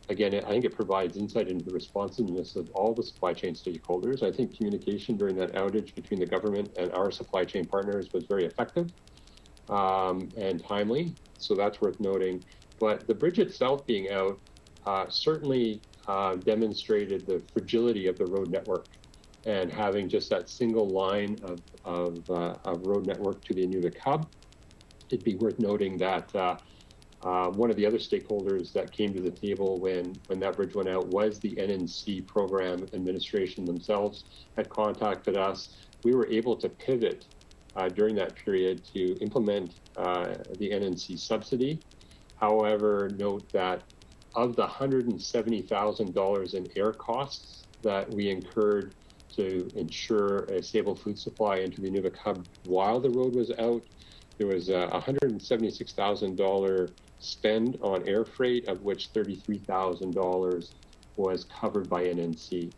S10: again, I think it provides insight into the responsiveness of all the supply chain stakeholders. I think communication during that outage between the government and our supply chain partners was very effective and timely, so that's worth noting. But the bridge itself being out certainly demonstrated the fragility of the road network, and having just that single line of road network to the Inuvik hub. It'd be worth noting that one of the other stakeholders that came to the table when that bridge went out was the NNC program administration themselves had contacted us. We were able to pivot during that period to implement the NNC subsidy. However, note that of the $170,000 in air costs that we incurred to ensure a stable food supply into the Inuvik hub while the road was out, there was a $176,000 spend on air freight, of which $33,000 was covered by NNC.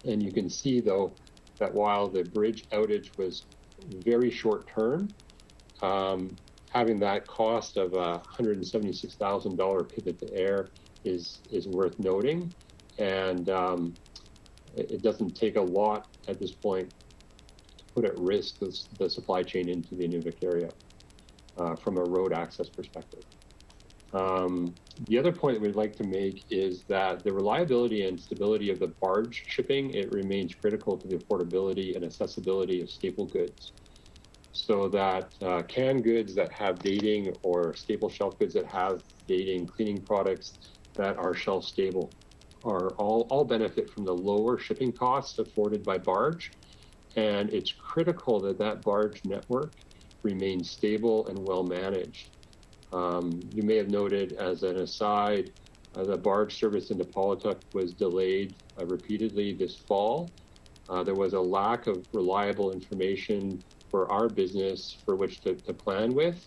S10: And you can see, though, that while the bridge outage was very short term, having that cost of a $176,000 pivot to air is worth noting. And it doesn't take a lot at this point to put at risk the supply chain into the Inuvik area from a road access perspective. The other point that we'd like to make is that the reliability and stability of the barge shipping, it remains critical to the affordability and accessibility of staple goods. So that canned goods that have dating, or staple shelf goods that have dating, cleaning products that are shelf stable, are all benefit from the lower shipping costs afforded by barge. And it's critical that that barge network remains stable and well managed. You may have noted, as an aside, the barge service into Polituk was delayed repeatedly this fall. There was a lack of reliable information for our business for which to plan with.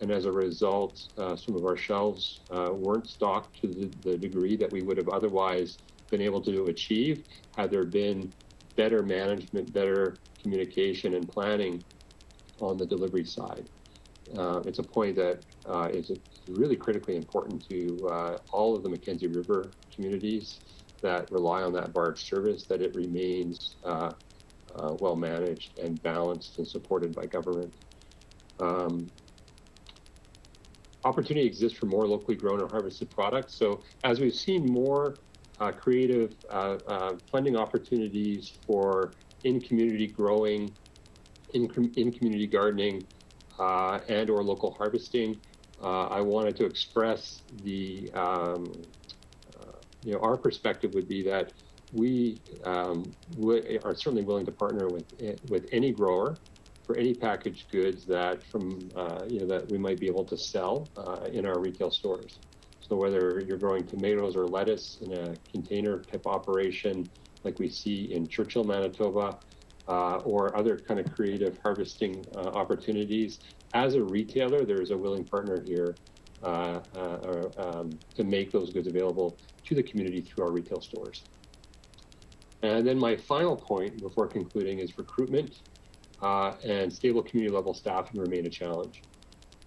S10: And as a result, some of our shelves weren't stocked to the degree that we would have otherwise been able to achieve had there been better management, better communication and planning on the delivery side. It's a point that is really critically important to all of the Mackenzie River communities that rely on that barge service, that it remains well managed and balanced and supported by government. Opportunity exists for more locally grown and harvested products. So as we've seen more creative funding opportunities for in-community growing, in-community gardening, and or local harvesting, I wanted to express our perspective would be that we are certainly willing to partner with any grower for any packaged goods that that we might be able to sell in our retail stores. So whether you're growing tomatoes or lettuce in a container type operation like we see in Churchill, Manitoba, or other kind of creative harvesting opportunities, as a retailer, there's a willing partner here to make those goods available to the community through our retail stores. And then my final point before concluding is recruitment and stable community level staffing remain a challenge.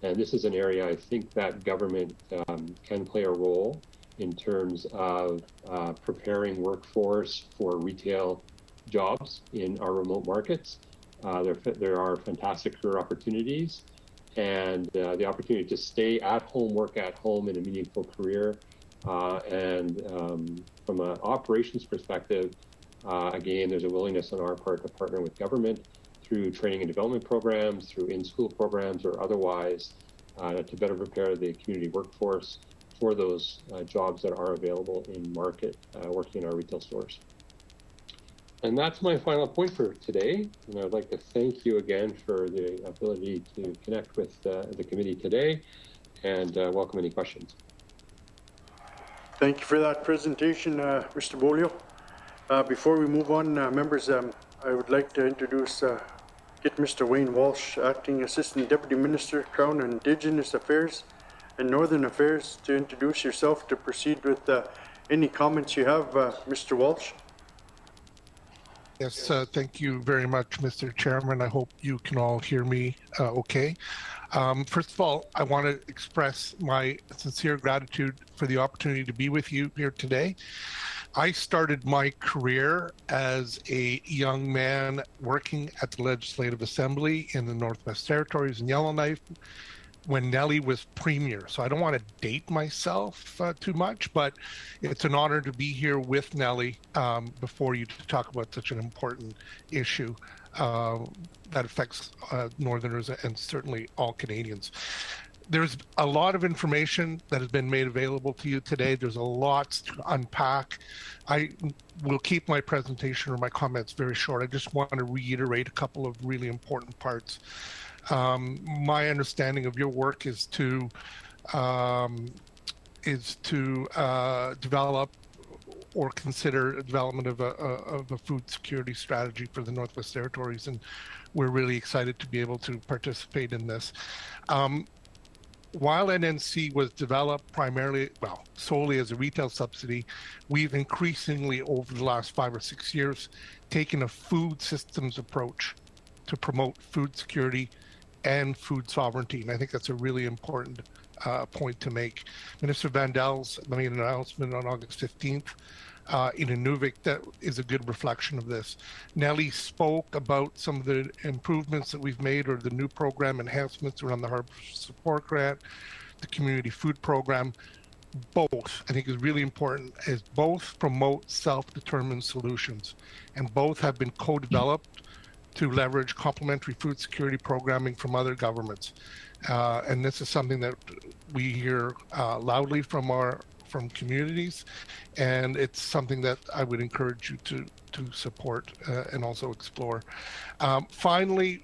S10: And this is an area I think that government can play a role in terms of preparing workforce for retail jobs in our remote markets. There are fantastic career opportunities, and the opportunity to stay at home, work at home in a meaningful career. And from an operations perspective, again, there's a willingness on our part to partner with government through training and development programs, through in-school programs, or otherwise to better prepare the community workforce for those jobs that are available in market working in our retail stores. And that's my final point for today. And I'd like to thank you again for the ability to connect with the committee today and welcome any questions.
S1: Thank you for that presentation, Mr. Bolio. Before we move on, members, I would like to introduce, get Mr. Wayne Walsh, Acting Assistant Deputy Minister, Crown and Indigenous Affairs and Northern Affairs, to introduce yourself to proceed with any comments you have, Mr. Walsh.
S2: Yes, thank you very much, Mr. Chairman. I hope you can all hear me okay. First of all, I want to express my sincere gratitude for the opportunity to be with you here today. I started my career as a young man working at the Legislative Assembly in the Northwest Territories in Yellowknife when Nellie was Premier. So I don't want to date myself too much, but it's an honor to be here with Nellie before you to talk about such an important issue that affects Northerners and certainly all Canadians. There's a lot of information that has been made available to you today. There's a lot to unpack. I will keep my presentation or my comments very short. I just want to reiterate a couple of really important parts. My understanding of your work is to develop or consider development of a food security strategy for the Northwest Territories, and we're really excited to be able to participate in this. While NNC was developed solely as a retail subsidy, we've increasingly over the last 5 or 6 years taken a food systems approach to promote food security and food sovereignty. And I think that's a really important point to make. Minister Vandel's made an announcement on August 15th in Inuvik that is a good reflection of this. Nellie spoke about some of the improvements that we've made or the new program enhancements around the Harbor Support Grant, the Community Food Program. Both, I think is really important, is both promote self-determined solutions, and both have been co-developed to leverage complementary food security programming from other governments. And this is something that we hear loudly from communities, and it's something that I would encourage you to support and also explore. Finally,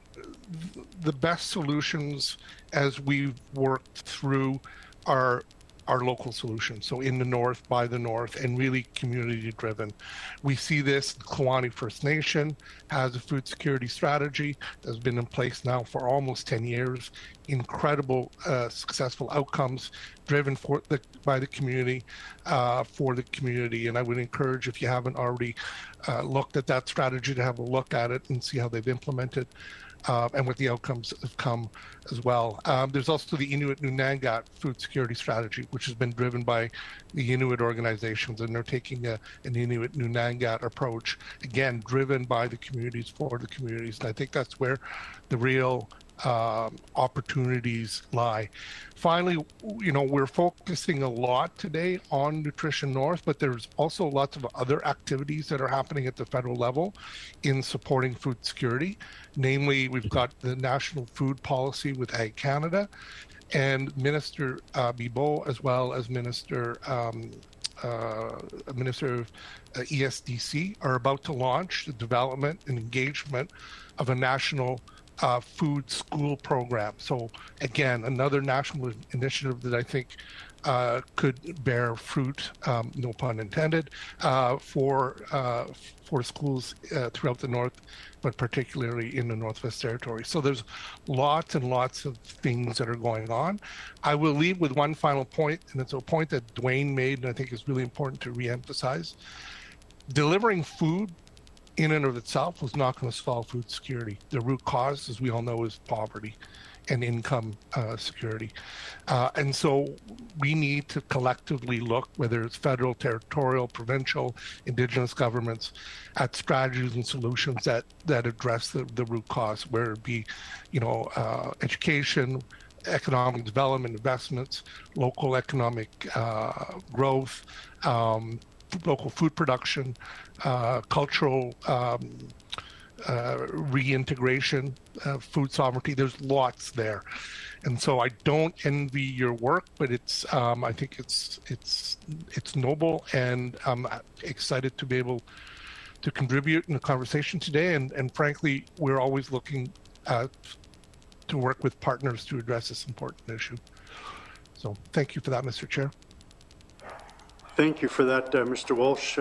S2: the best solutions as we've worked through our local solutions. So in the North, by the North, and really community driven. We see this, the Kluane First Nation has a food security strategy that's been in place now for almost 10 years. Incredible successful outcomes driven by the community for the community. And I would encourage, if you haven't already looked at that strategy, to have a look at it and see how they've implemented and what the outcomes have come as well. There's also the Inuit Nanga food security strategy, which has been driven by the Inuit organizations, and they're taking an Inuit Nanga approach, again, driven by the communities, for the communities. And I think that's where the real opportunities lie. Finally, we're focusing a lot today on Nutrition North, but there's also lots of other activities that are happening at the federal level in supporting food security. Namely, we've got the National Food Policy with Ag Canada, and Minister Bibeau, as well as Minister of ESDC, are about to launch the development and engagement of a national food school program. So again, another national initiative that I think could bear fruit, no pun intended, for schools throughout the North, but particularly in the Northwest Territories. So there's lots and lots of things that are going on. I will leave with one final point, and it's a point that Dwayne made, and I think is really important to reemphasize. Delivering food in and of itself was not going to solve food security. The root cause, as we all know, is poverty and income security. And so we need to collectively look, whether it's federal, territorial, provincial, Indigenous governments, at strategies and solutions that address the root cause, whether it be, education, economic development, investments, local economic growth, local food production, cultural reintegration, food sovereignty. There's lots there, and so I don't envy your work, but it's I think it's noble, and I'm excited to be able to contribute in the conversation today. And frankly, we're always looking to work with partners to address this important issue. So thank you for that, Mr. Chair.
S1: Thank you for that, Mr. Walsh.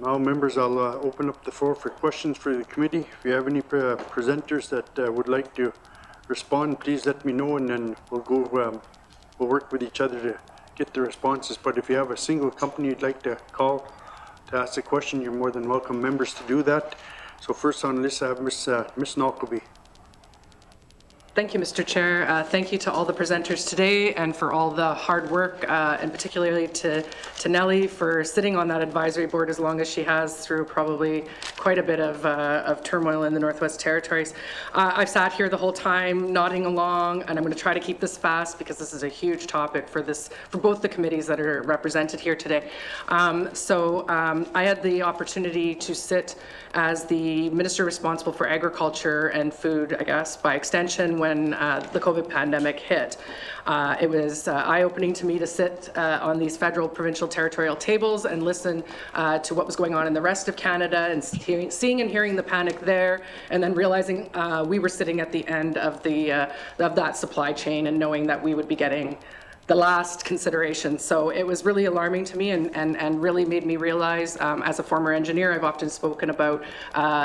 S1: Now, members, I'll open up the floor for questions for the committee. If you have any presenters that would like to respond, please let me know, and then we'll work with each other to get the responses. But if you have a single company you'd like to call to ask a question, you're more than welcome, members, to do that. So first on this, I have Ms. Nalkobi.
S7: Thank you, Mr. Chair. Thank you to all the presenters today and for all the hard work, and particularly to Nellie for sitting on that advisory board as long as she has through probably quite a bit of turmoil in the Northwest Territories. I've sat here the whole time nodding along, and I'm going to try to keep this fast because this is a huge topic for both the committees that are represented here today. I had the opportunity to sit as the Minister responsible for Agriculture and Food, I guess, by extension, when the COVID pandemic hit. It was eye-opening to me to sit on these federal, provincial, territorial tables and listen to what was going on in the rest of Canada, and seeing and hearing the panic there, and then realizing we were sitting at the end of that supply chain, and knowing that we would be getting the last consideration. So it was really alarming to me, and really made me realize, as a former engineer, I've often spoken about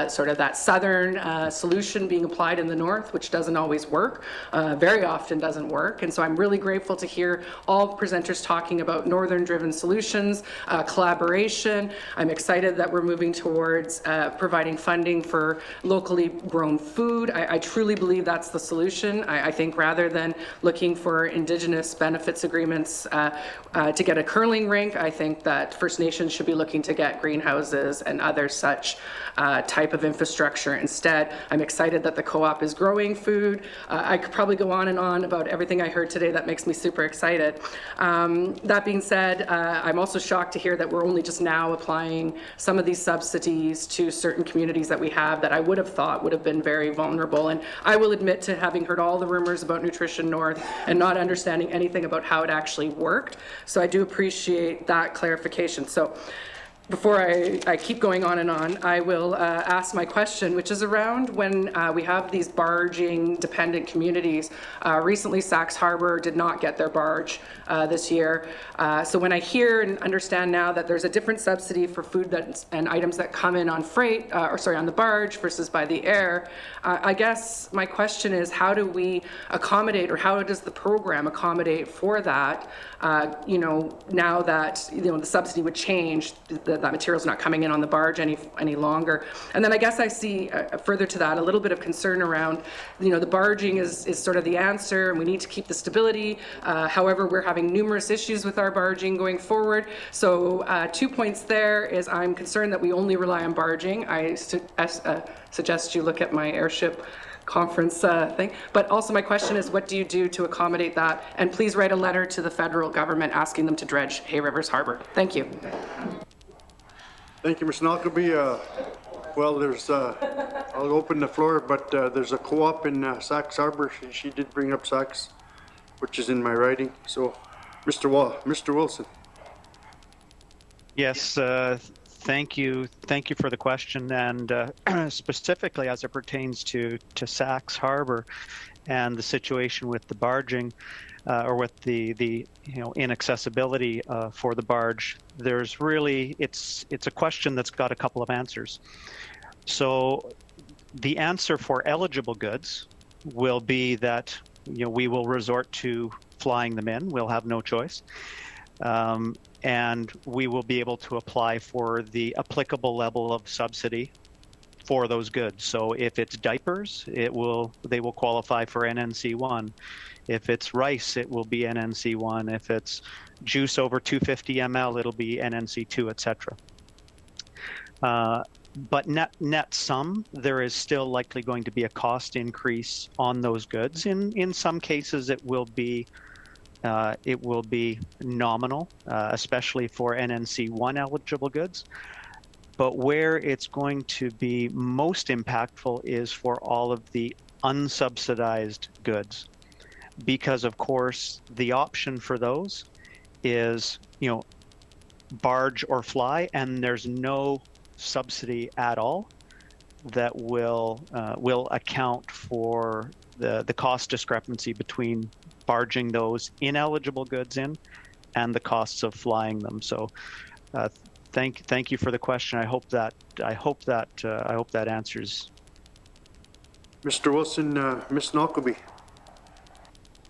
S7: sort of that southern solution being applied in the north, which doesn't always work, very often doesn't work. And so I'm really grateful to hear all presenters talking about northern driven solutions, collaboration. I'm excited that we're moving towards providing funding for locally grown food. I truly believe that's the solution. I think rather than looking for Indigenous benefits agreements to get a curling rink, I think that First Nations should be looking to get greenhouses and other such type of infrastructure instead. I'm excited that the co-op is growing food. I could probably go on and on about everything I heard today that makes me super excited. That being said, I'm also shocked to hear that we're only just now applying some of these subsidies to certain communities that we have that I would have thought would have been very vulnerable. And I will admit to having heard all the rumors about Nutrition North and not understanding anything about how it actually worked. So I do appreciate that clarification. So before I keep going on and on, I will ask my question, which is around when we have these barging dependent communities. Recently, Sax Harbor did not get their barge this year. So when I hear and understand now that there's a different subsidy for food and items that come in on freight, on the barge versus by the air, I guess my question is, how do we accommodate, or how does the program accommodate for that? Now that the subsidy would change, that material's not coming in on the barge any longer. And then I guess I see further to that a little bit of concern around, the barging is sort of the answer, and we need to keep the stability. However, we're having numerous issues with our barging going forward. So 2 points there is, I'm concerned that we only rely on barging. I suggest you look at my airship conference thing. But also my question is, what do you do to accommodate that? And please write a letter to the federal government asking them to dredge Hay Rivers Harbor. Thank you.
S1: Thank you, Ms. Nalkobi. Well, I'll open the floor, but there's a co-op in Sax Harbor. She did bring up Sax. which is in my writing. So, Mr. Wilson.
S9: Yes, thank you. Thank you for the question. And specifically as it pertains to Sachs Harbor and the situation with the barging or with the inaccessibility for the barge, there's really, it's a question that's got a couple of answers. So the answer for eligible goods will be that we will resort to flying them in. We'll have no choice. And we will be able to apply for the applicable level of subsidy for those goods. So if it's diapers, they will qualify for NNC1. If it's rice, it will be NNC1. If it's juice over 250 ml, it'll be NNC2, etc. But net sum, there is still likely going to be a cost increase on those goods. In some cases, it will be nominal, especially for NNC1 eligible goods. But where it's going to be most impactful is for all of the unsubsidized goods, because of course the option for those is barge or fly, and there's no subsidy at all that will account for the cost discrepancy between barging those ineligible goods in and the costs of flying them. So thank you for the question. I hope that answers.
S1: Mr. Wilson, Ms. Knockleby.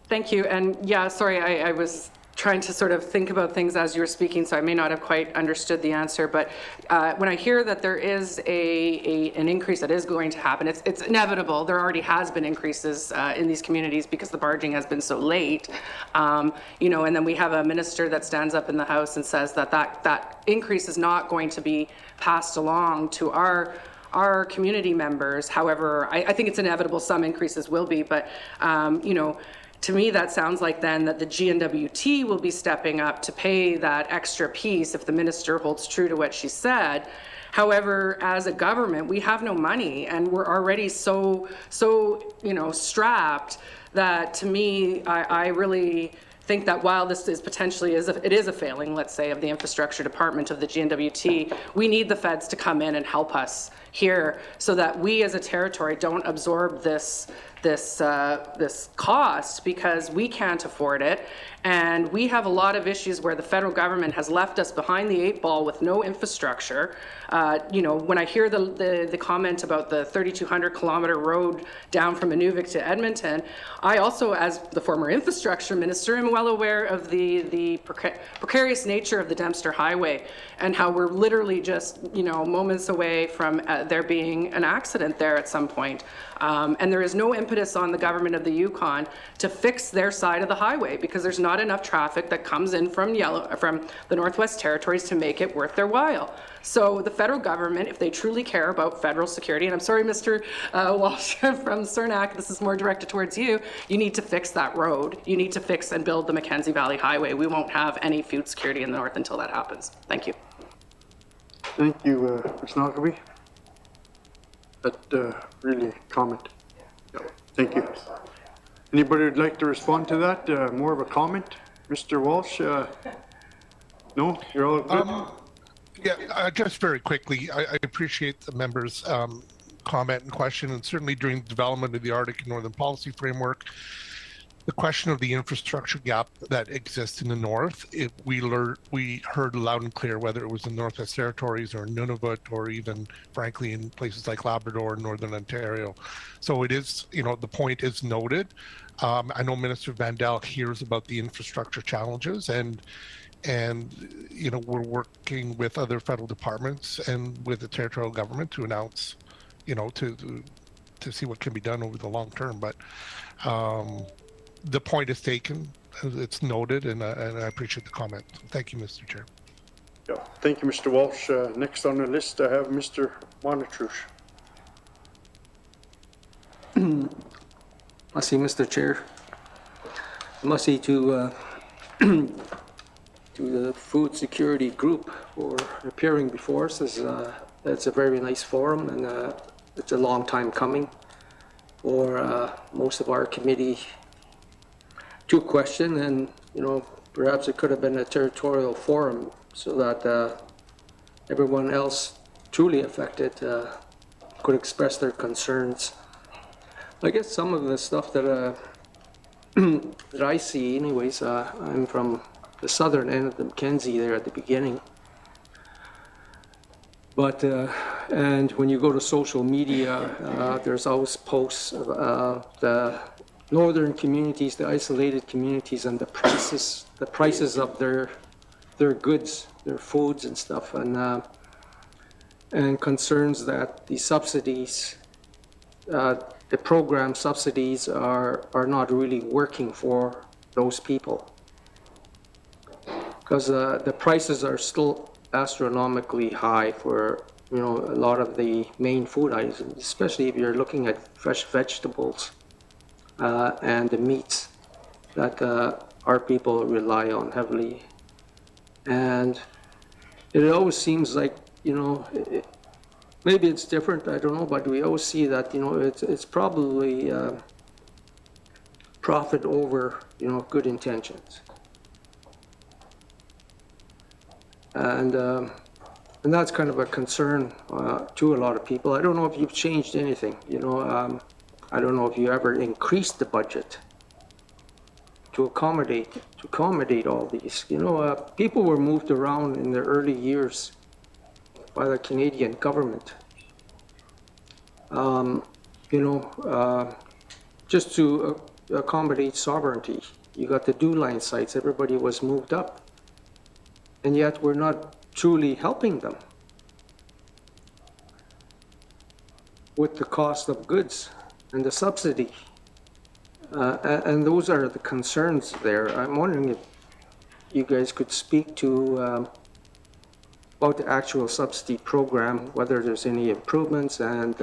S7: Thank you. And yeah, sorry, I was trying to sort of think about things as you were speaking, so I may not have quite understood the answer. But when I hear that there is an increase that is going to happen, it's inevitable. There already has been increases in these communities because the barging has been so late. And then we have a minister that stands up in the House and says that increase is not going to be passed along to our community members. However, I think it's inevitable some increases will be, but to me, that sounds like then that the GNWT will be stepping up to pay that extra piece if the minister holds true to what she said. However, as a government, we have no money, and we're already so strapped that, to me, I really think that while this is potentially it is a failing, let's say, of the infrastructure department of the GNWT, we need the feds to come in and help us here so that we as a territory don't absorb this cost, because we can't afford it. And we have a lot of issues where the federal government has left us behind the 8 ball with no infrastructure. When I hear the comment about the 3,200 kilometer road down from Inuvik to Edmonton, I also, as the former infrastructure minister, am well aware of the precarious nature of the Dempster Highway and how we're literally just, moments away from there being an accident there at some point. And there is no impetus on the government of the Yukon to fix their side of the highway because there's not enough traffic that comes in from the Northwest Territories to make it worth their while. So the federal government, if they truly care about federal security, and I'm sorry, Mr. Walsh from Cernak, this is more directed towards you, you need to fix that road. You need to fix and build the Mackenzie Valley Highway. We won't have any food security in the north until that happens. Thank you.
S1: Thank you, Ms. Knockleby. That really comment. Yeah, thank you. Anybody would like to respond to that? More of a comment? Mr. Walsh? No? You're all good?
S2: Yeah, just very quickly, I appreciate the members' comment and question, and certainly during the development of the Arctic and Northern Policy Framework, the question of the infrastructure gap that exists in the north, we heard loud and clear, whether it was in Northwest Territories or Nunavut or even, frankly, in places like Labrador and Northern Ontario. So it is, the point is noted. I know Minister Vandal hears about the infrastructure challenges, and we're working with other federal departments and with the territorial government to announce, to see what can be done over the long term. But the point is taken, it's noted, and I appreciate the comment. Thank you, Mr. Chair.
S1: Yeah, thank you, Mr. Walsh. Next on the list, I have Mr. Monatrush.
S5: Merci, Mr. Chair. Merci to the Food Security Group for appearing before us. It's a very nice forum, and it's a long time coming for most of our committee to question, and, you know, perhaps it could have been a territorial forum so that everyone else truly affected could express their concerns. I guess some of the stuff that that I see anyways, I'm from the southern end of the Mackenzie there at the beginning. But, and when you go to social media, there's always posts of the northern communities, the isolated communities, and the prices of their goods, their foods and stuff, and concerns that the subsidies, the program subsidies are not really working for those people. Because the prices are still astronomically high for, you know, a lot of the main food items, especially if you're looking at fresh vegetables and the meats that our people rely on heavily. And it always seems like, you know, maybe it's different, I don't know, but we always see that, you know, it's probably profit over, you know, good intentions. And that's kind of a concern to a lot of people. I don't know if you've changed anything, you know. I don't know if you ever increased the budget to accommodate all these. You know, people were moved around in the early years by the Canadian government. You know, just to accommodate sovereignty. You got the DO-line sites, everybody was moved up. And yet we're not truly helping them with the cost of goods and the subsidy. And those are the concerns there. I'm wondering if you guys could speak to about the actual subsidy program, whether there's any improvements, and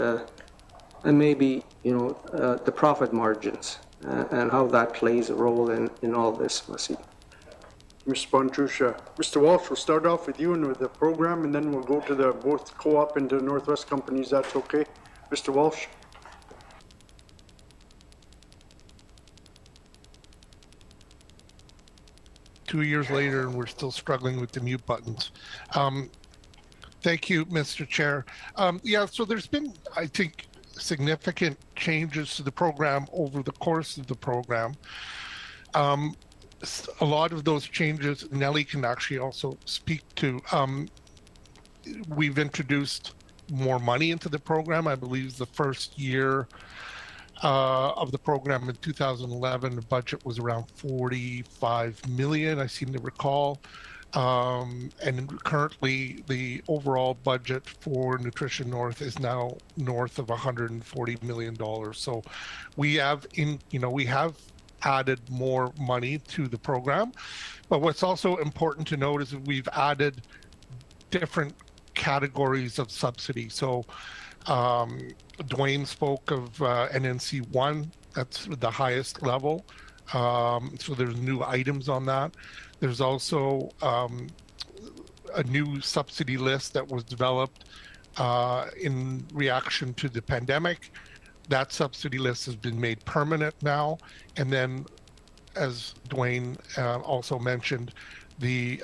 S5: maybe, you know, the profit margins and how that plays a role in all this, Masi.
S1: Mr. Bonchusha. Mr. Walsh, we'll start off with you and with the program, and then we'll go to the both co-op and the Northwest companies. That's okay. Mr. Walsh.
S2: Two years later, and we're still struggling with the mute buttons. Thank you, Mr. Chair. Yeah, so there's been, I think, significant changes to the program over the course of the program. A lot of those changes, Nellie can actually also speak to. We've introduced more money into the program. I believe the first year of the program in 2011, the budget was around 45 million, I seem to recall. And currently the overall budget for Nutrition North is now north of $140 million. So we have added more money to the program. But what's also important to note is that we've added different categories of subsidy. So Dwayne spoke of NNC 1, that's the highest level. So there's new items on that. There's also a new subsidy list that was developed in reaction to the pandemic. That subsidy list has been made permanent now. And then, as Dwayne also mentioned, the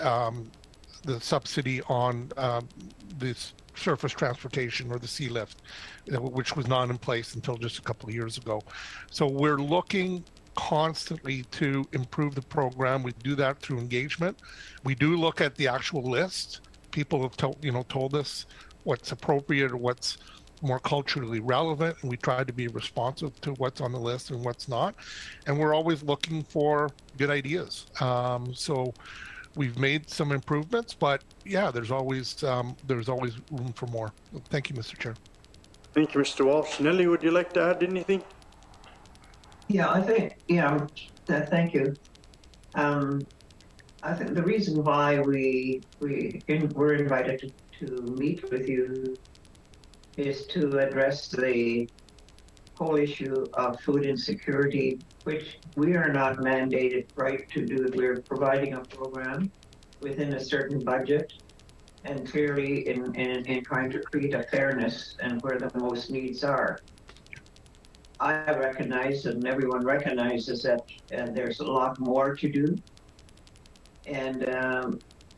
S2: subsidy on this surface transportation or the sea lift, which was not in place until just a couple of years ago. So we're looking constantly to improve the program. We do that through engagement. We do look at the actual list. People have told us what's appropriate or what's more culturally relevant, and we try to be responsive to what's on the list and what's not. And we're always looking for good ideas. So we've made some improvements, but yeah, there's always room for more. Thank you, Mr. Chair.
S1: Thank you, Mr. Walsh. Nellie, would you like to add anything?
S6: Yeah, I think, thank you. I think the reason why we were invited to meet with you is to address the whole issue of food insecurity, which we are not mandated right to do. We're providing a program within a certain budget, and clearly in trying to create a fairness and where the most needs are. I recognize and everyone recognizes that there's a lot more to do. And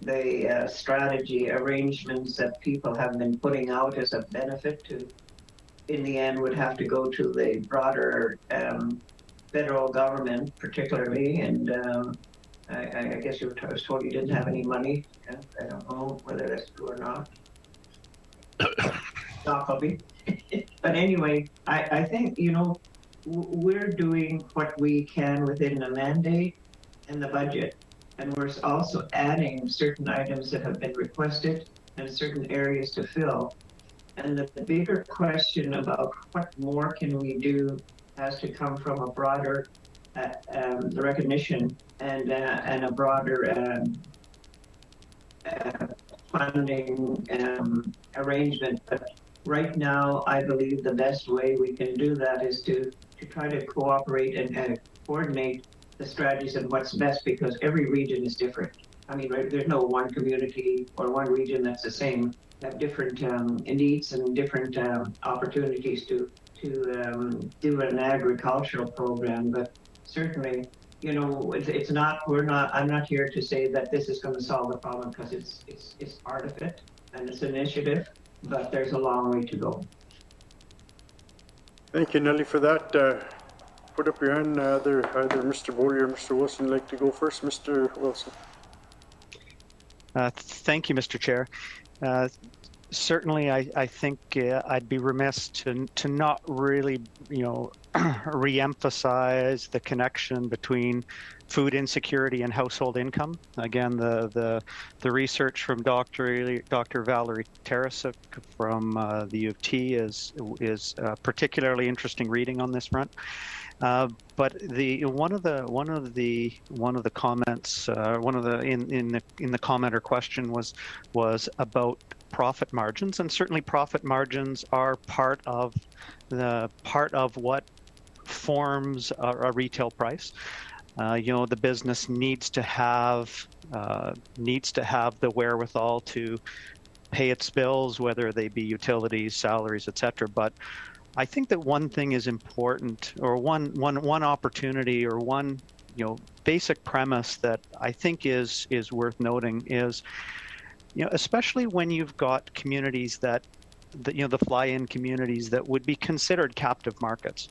S6: the strategy arrangements that people have been putting out as a benefit to, in the end, would have to go to the broader federal government, particularly. And I guess I was told you didn't have any money. I don't know whether that's true or not. Not probably. But anyway, I think, you know, we're doing what we can within the mandate and the budget. And we're also adding certain items that have been requested and certain areas to fill. And the bigger question about what more can we do has to come from a broader the recognition and a broader funding arrangement. But right now, I believe the best way we can do that is to try to cooperate and coordinate the strategies and what's best, because every region is different. I mean, right, there's no one community or one region that's the same. They have different needs and different opportunities to do an agricultural program. But certainly, you know, it's not. I'm not here to say that this is going to solve the problem, because it's part of it and it's an initiative. But there's a long way to go.
S1: Thank you, Nellie, for that. Put up your hand. Either Mr. Boley or Mr. Wilson like to go first. Mr. Wilson.
S9: Thank you, Mr. Chair. Certainly, I think I'd be remiss to not really, you know, re-emphasize the connection between food insecurity and household income. Again, the research from Dr. Valerie Tarasuk from the U of T is particularly interesting reading on this front. But one of the comments, in the comment or question was about profit margins, and certainly profit margins are part of what forms a retail price. You know, the business needs to have the wherewithal to pay its bills, whether they be utilities, salaries, etc. But I think that one thing is important, or one opportunity, or one, you know, basic premise that I think is worth noting is, you know, especially when you've got communities that you know, the fly-in communities that would be considered captive markets,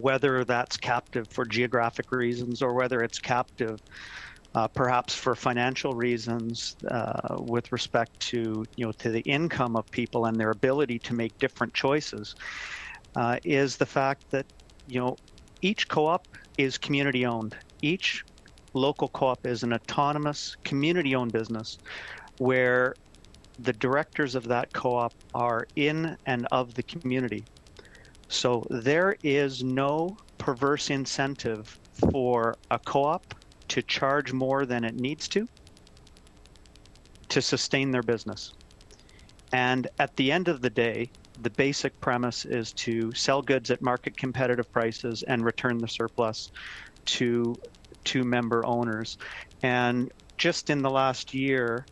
S9: whether that's captive for geographic reasons or whether it's captive perhaps for financial reasons with respect to, you know, to the income of people and their ability to make different choices, is the fact that, you know, each co-op is community owned. Each local co-op is an autonomous community owned business where the directors of that co-op are in and of the community. So there is no perverse incentive for a co-op to charge more than it needs to sustain their business. And at the end of the day, the basic premise is to sell goods at market competitive prices and return the surplus to member owners. And just in the last year,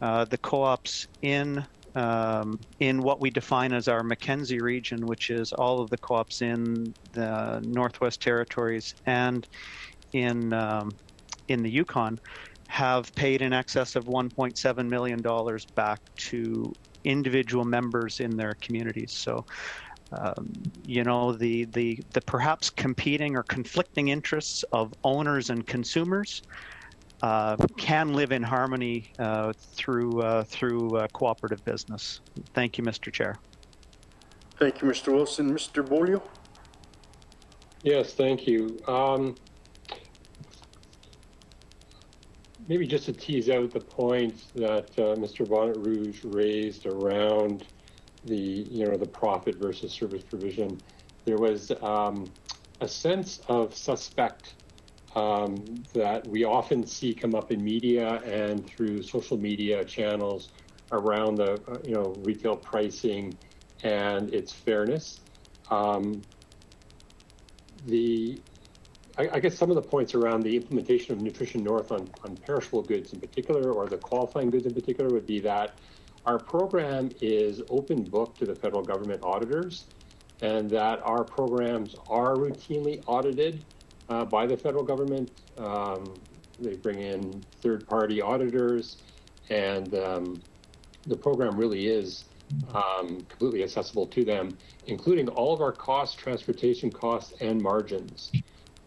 S9: the co-ops in what we define as our Mackenzie region, which is all of the co-ops in the Northwest Territories and in the Yukon, have paid in excess of $1.7 million back to individual members in their communities. So, you know, the perhaps competing or conflicting interests of owners and consumers can live in harmony through cooperative business. Thank you, Mr. Chair.
S1: Thank you, Mr. Wilson. Mr. Bolio?
S10: Yes, thank you. Maybe just to tease out the points that Mr. Bonnet Rouge raised around the profit versus service provision. There was a sense of suspect that we often see come up in media and through social media channels around the retail pricing and its fairness. I guess some of the points around the implementation of Nutrition North on perishable goods in particular, or the qualifying goods in particular, would be that our program is open book to the federal government auditors. and that our programs are routinely audited by the federal government. They bring in third-party auditors, and the program really is completely accessible to them, including all of our costs, transportation costs, and margins,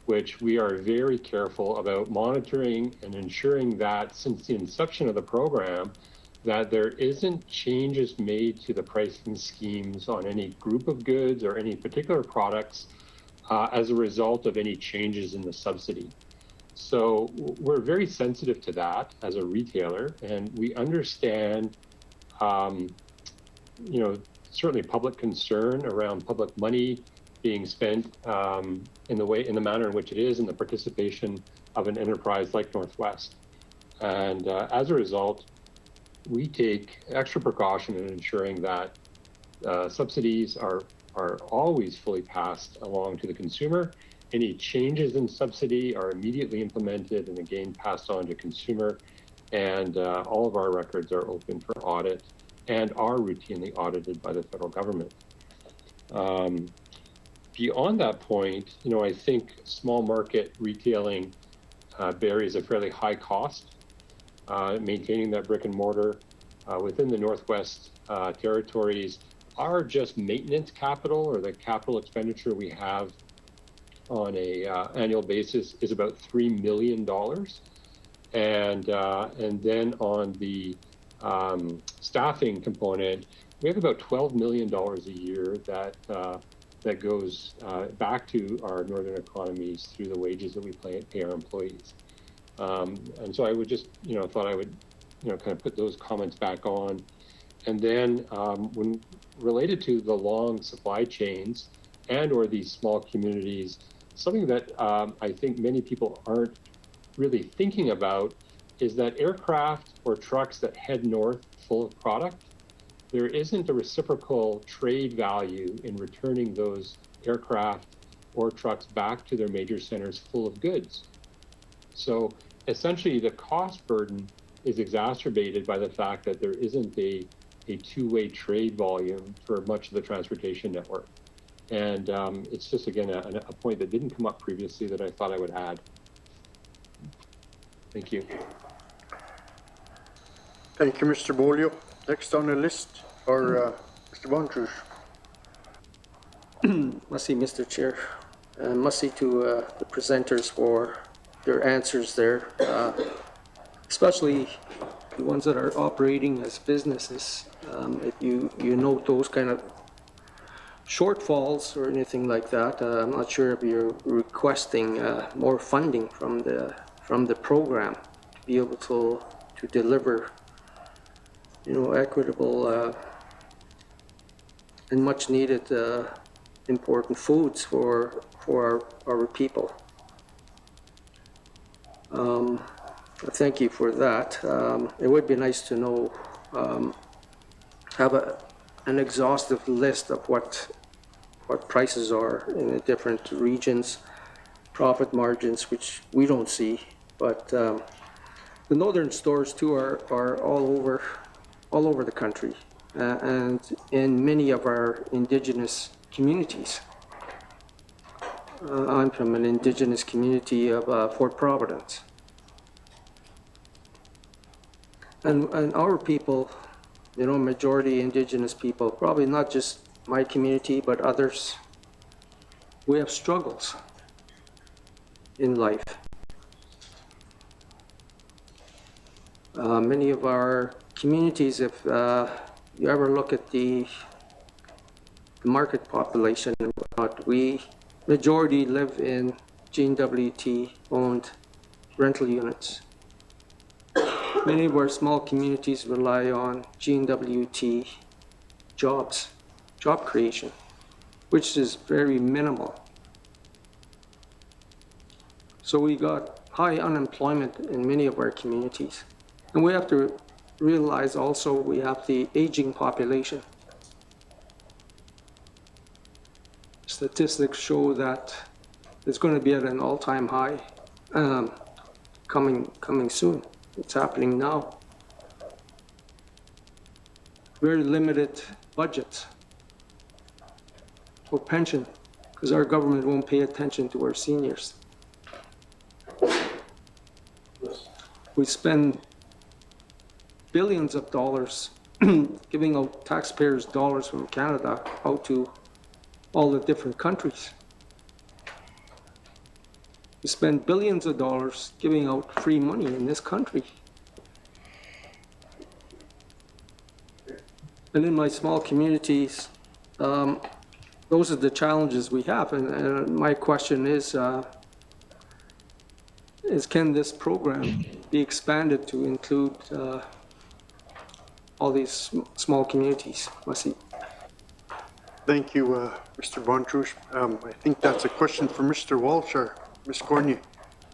S10: which we are very careful about monitoring and ensuring that since the inception of the program, that there isn't changes made to the pricing schemes on any group of goods or any particular products as a result of any changes in the subsidy. So we're very sensitive to that as a retailer, and we understand, certainly public concern around public money being spent in the manner in which it is in the participation of an enterprise like Northwest. And as a result, we take extra precaution in ensuring that subsidies are always fully passed along to the consumer. Any changes in subsidy are immediately implemented and again passed on to consumer. And all of our records are open for audit and are routinely audited by the federal government. Beyond that point, I think small market retailing bears a fairly high cost. Maintaining that brick and mortar within the Northwest territories are just maintenance capital, or the capital expenditure we have on a annual basis is about $3 million. And then on the staffing component, we have about $12 million a year that goes back to our northern economies through the wages that we pay our employees. And so I would just, thought I would, kind of put those comments back on. And then when related to the long supply chains and or these small communities, something that I think many people aren't really thinking about is that aircraft or trucks that head north full of product, there isn't a reciprocal trade value in returning those aircraft or trucks back to their major centers full of goods. So essentially the cost burden is exacerbated by the fact that there isn't a two-way trade volume for much of the transportation network. And it's just, again, a point that didn't come up previously that I thought I would add. Thank you.
S1: Thank you, Mr. Bolio. Next on the list, or Mr. Bonchus.
S5: Merci, Mr. Chair. Merci to the presenters for their answers there, especially the ones that are operating as businesses. If you note those kind of shortfalls or anything like that, I'm not sure if you're requesting more funding from the program to be able to deliver, equitable and much needed important foods for our people. Thank you for that. It would be nice to know, have an exhaustive list of what prices are in the different regions, profit margins, which we don't see, but the northern stores too are all over the country, and in many of our indigenous communities. I'm from an indigenous community of Fort Providence. And our people, majority indigenous people, probably not just my community, but others, we have struggles in life. Many of our communities, if you ever look at the market population and whatnot, we majority live in GNWT owned rental units. Many of our small communities rely on GNWT job creation, which is very minimal. So we got high unemployment in many of our communities. And we have to realize also we have the aging population. Statistics show that it's going to be at an all-time high coming soon. It's happening now. Very limited budgets. for pension, because our government won't pay attention to our seniors. We spend billions of dollars giving out taxpayers' dollars from Canada out to all the different countries. We spend billions of dollars giving out free money in this country. And in my small communities, those are the challenges we have. And my question is can this program be expanded to include all these small communities? Merci.
S1: Thank you, Mr. Bontrouche. I think that's a question for Mr. Walsh or Ms. Cornier.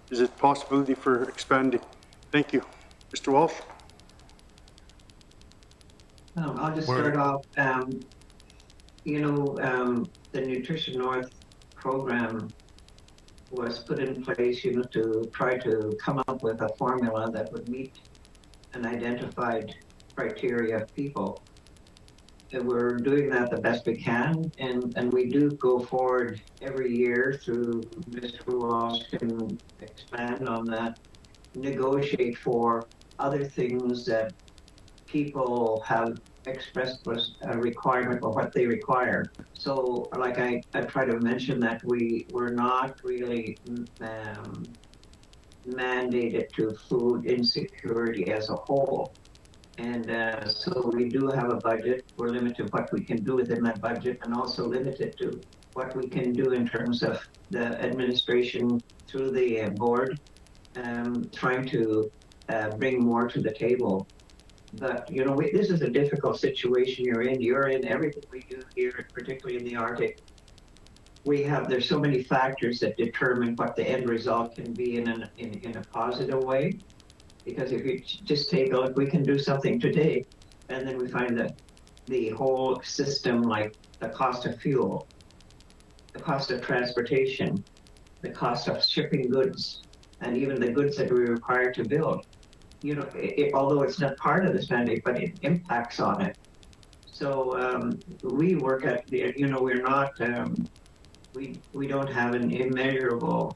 S1: Is it possibility for expanding? Thank you. Mr. Walsh?
S6: I'll just start off. The Nutrition North program was put in place, to try to come up with a formula that would meet an identified criteria of people. And we're doing that the best we can, and we do go forward every year through Mr. Walsh can expand on that, negotiate for other things that people have expressed was a requirement or what they require. So like I try to mention that we're not really mandated to food insecurity as a whole. And so we do have a budget. We're limited to what we can do within that budget, and also limited to what we can do in terms of the administration through the board, trying to bring more to the table. But, this is a difficult situation you're in. You're in everything we do here, particularly in the Arctic. There's so many factors that determine what the end result can be in a positive way. Because if you just take a look, we can do something today, and then we find that the whole system, like the cost of fuel, the cost of transportation, the cost of shipping goods, and even the goods that we require to build, although it's not part of this mandate, but it impacts on it. So we work at we're not, we don't have an immeasurable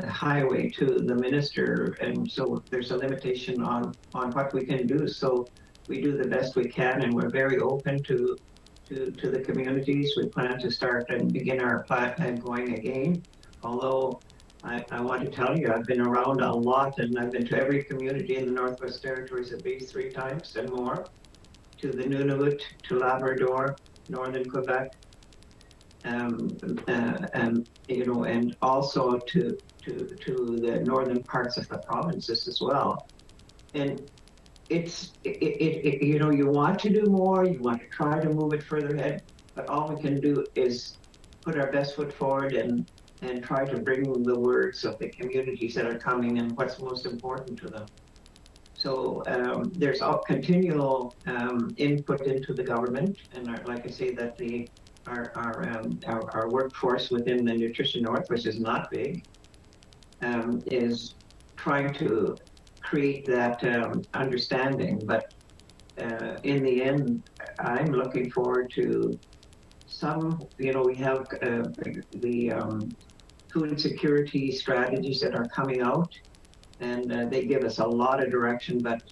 S6: highway to the minister, and so there's a limitation on what we can do. So we do the best we can, and we're very open to the communities. We plan to start and begin our plan going again. Although I want to tell you, I've been around a lot, and I've been to every community in the Northwest Territories at least 3 times and more, to the Nunavut, to Labrador, Northern Quebec, and also to the northern parts of the provinces as well. And you want to do more, you want to try to move it further ahead, but all we can do is put our best foot forward and try to bring the words of the communities that are coming and what's most important to them. So there's continual input into the government, and like I say, that our workforce within the Nutrition North, which is not big, is trying to create that understanding. But in the end, I'm looking forward to some, we have the food security strategies that are coming out, and they give us a lot of direction, but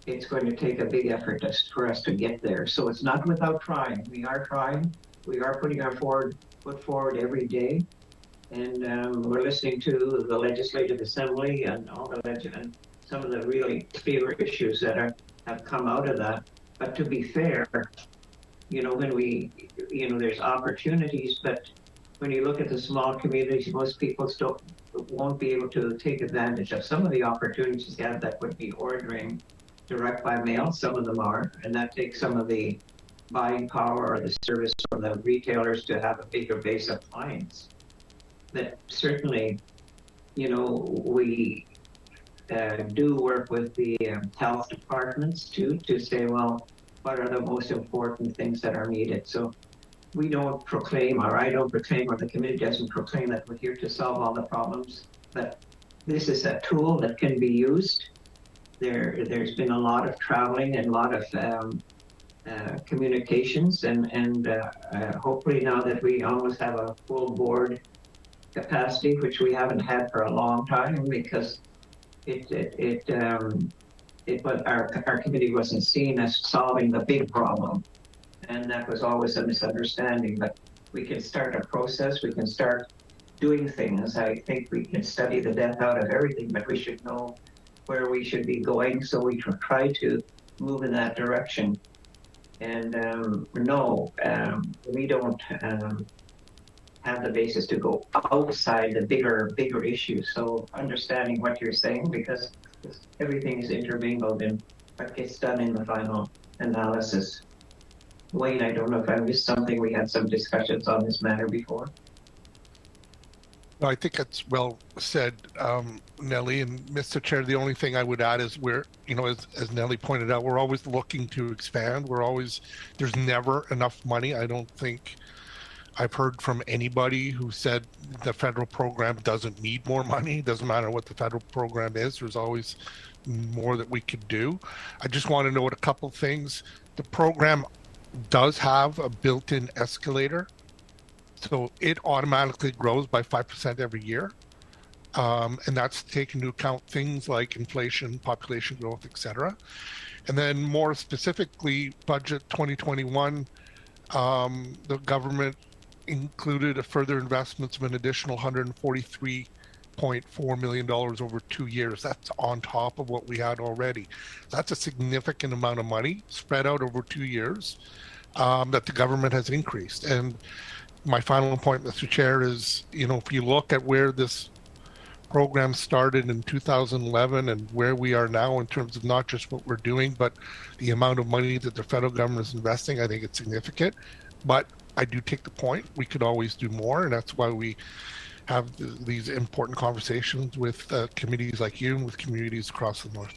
S6: it's going to take a big effort for us to get there. So it's not without trying. We are trying. We are putting our foot forward every day, and we're listening to the Legislative Assembly and all the and some of the really clear issues that have come out of that. But to be fair, when there's opportunities, but when you look at the small communities, most people still won't be able to take advantage of some of the opportunities that would be ordering direct by mail. Some of them are, and that takes some of the buying power or the service from the retailers to have a bigger base of clients. That certainly, we do work with the health departments too, to say, well, what are the most important things that are needed? So we don't proclaim, or I don't proclaim, or the committee doesn't proclaim that we're here to solve all the problems, but this is a tool that can be used. There's been a lot of traveling and a lot of communications, and hopefully now that we almost have a full board capacity, which we haven't had for a long time because our committee wasn't seen as solving the big problem, and that was always a misunderstanding. But we can start a process. We can start doing things. I think we can study the death out of everything, but we should know where we should be going, so we can try to move in that direction. And no, we don't have the basis to go outside the bigger issues. So understanding what you're saying, because everything is intermingled in what gets done in the final analysis. Wayne, I don't know if I missed something. We had some discussions on this matter before.
S2: No, I think that's well said, Nellie. And Mr. Chair, the only thing I would add is as Nellie pointed out, we're always looking to expand. There's never enough money. I don't think I've heard from anybody who said the federal program doesn't need more money. Doesn't matter what the federal program is. There's always more that we could do. I just want to note a couple things. The program does have a built-in escalator. So it automatically grows by 5% every year. And that's taken into account things like inflation, population growth, et cetera. And then more specifically, budget 2021, the government included a further investments of an additional $143.4 million over 2 years. That's on top of what we had already. That's a significant amount of money spread out over 2 years that the government has increased. And my final point, Mr. Chair, is, if you look at where this program started in 2011 and where we are now in terms of not just what we're doing, but the amount of money that the federal government is investing, I think it's significant. But I do take the point. We could always do more, and that's why we have these important conversations with committees like you and with communities across the north.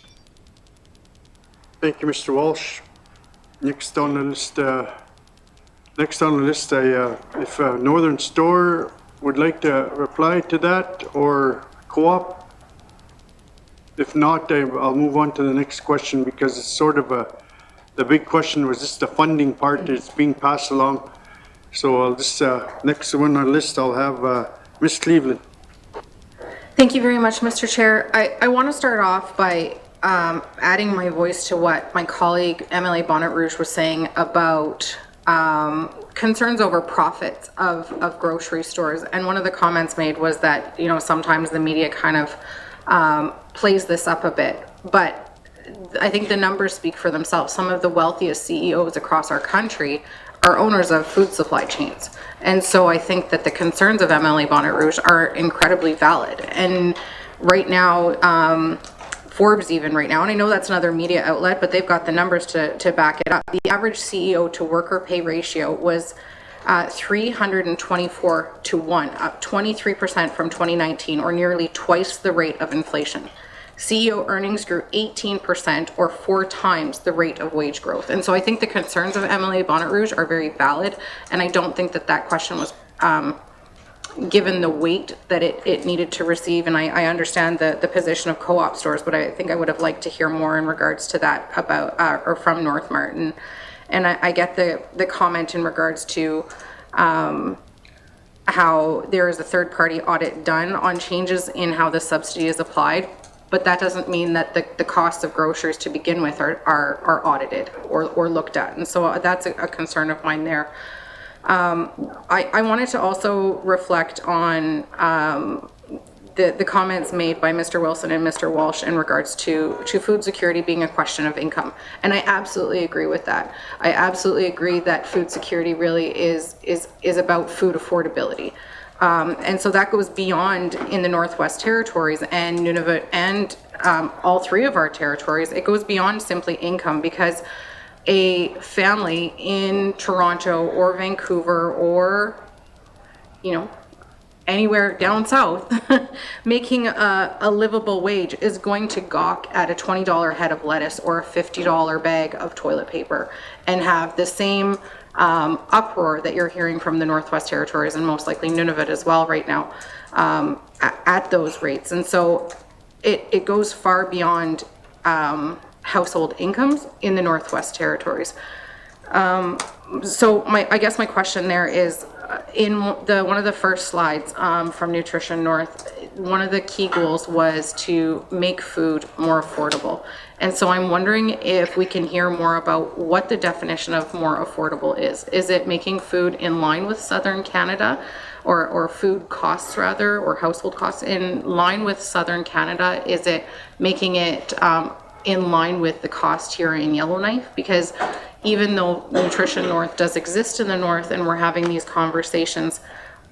S1: Thank you, Mr. Walsh. Next on the list, if Northern Store would like to reply to that, or Co-op. If not, I'll move on to the next question, because it's sort of the big question was just the funding part that's being passed along. So I'll just, next one on the list, I'll have Ms. Cleveland.
S4: Thank you very much, Mr. Chair. I want to start off by adding my voice to what my colleague MLA Bonnet Rouge was saying about concerns over profits of grocery stores. And one of the comments made was that, sometimes the media kind of plays this up a bit. But I think the numbers speak for themselves. Some of the wealthiest CEOs across our country are owners of food supply chains. And so I think that the concerns of MLA Bonnet Rouge are incredibly valid. And right now, Forbes even right now, and I know that's another media outlet, but they've got the numbers to back it up. The average CEO to worker pay ratio was 324 to 1, up 23% from 2019, or nearly twice the rate of inflation. CEO earnings grew 18%, or 4 times the rate of wage growth. And so I think the concerns of MLA Bonnet Rouge are very valid, and I don't think that question was given the weight that it needed to receive. And I understand the position of co-op stores, but I think I would have liked to hear more in regards to that about or from North Martin. And I get the comment in regards to how there is a third-party audit done on changes in how the subsidy is applied, but that doesn't mean that the costs of groceries to begin with are audited or looked at. And so that's a concern of mine there. I wanted to also reflect on the comments made by Mr. Wilson and Mr. Walsh in regards to food security being a question of income. And I absolutely agree with that. I absolutely agree that food security really is about food affordability. And so that goes beyond in the Northwest Territories and Nunavut and all 3 of our territories. It goes beyond simply income, because a family in Toronto or Vancouver or, anywhere down south making a livable wage is going to gawk at a $20 head of lettuce or a $50 bag of toilet paper and have the same uproar that you're hearing from the Northwest Territories and most likely Nunavut as well right now at those rates. And so it goes far beyond household incomes in the Northwest Territories. So I guess my question there is, in one of the first slides from Nutrition North, one of the key goals was to make food more affordable. And so I'm wondering if we can hear more about what the definition of more affordable is. Is it making food in line with Southern Canada, or food costs rather, or household costs in line with Southern Canada? Is it making it in line with the cost here in Yellowknife? Because even though Nutrition North does exist in the north and we're having these conversations,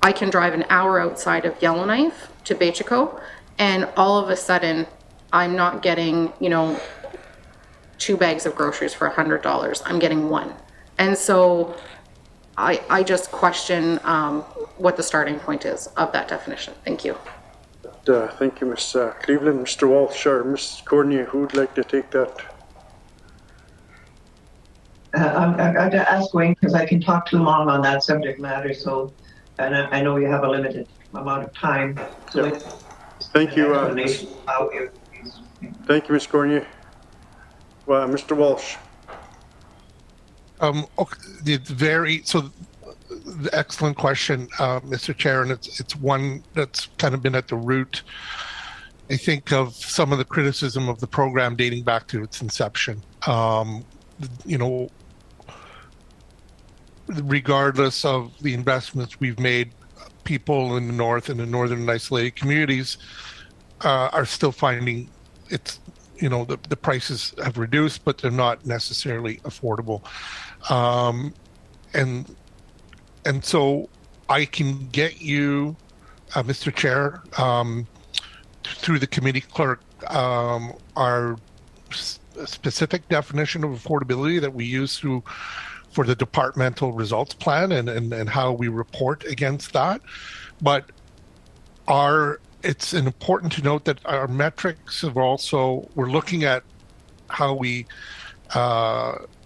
S4: I can drive an hour outside of Yellowknife to Bechico, and all of a sudden I'm not getting, 2 bags of groceries for $100. I'm getting 1. And so I just question what the starting point is of that definition. Thank you.
S1: Thank you, Ms. Cleveland. Mr. Walsh or Ms. Cornier, who would like to take that?
S6: I'm going to ask Wayne because I can talk too long on that subject matter. So, and I know you have a limited amount of time. So
S1: Yeah. Thank you. Thank you, Ms. Cornier. Well, Mr. Walsh.
S2: Okay, excellent question, Mr. Chair, and it's one that's kind of been at the root, I think, of some of the criticism of the program dating back to its inception. Regardless of the investments we've made, people in the north and the northern and isolated communities are still finding it's, the prices have reduced, but they're not necessarily affordable. And so I can get you, Mr. Chair, through the committee clerk, our specific definition of affordability that we use for the departmental results plan and how we report against that. But it's important to note that our metrics have also, we're looking at how we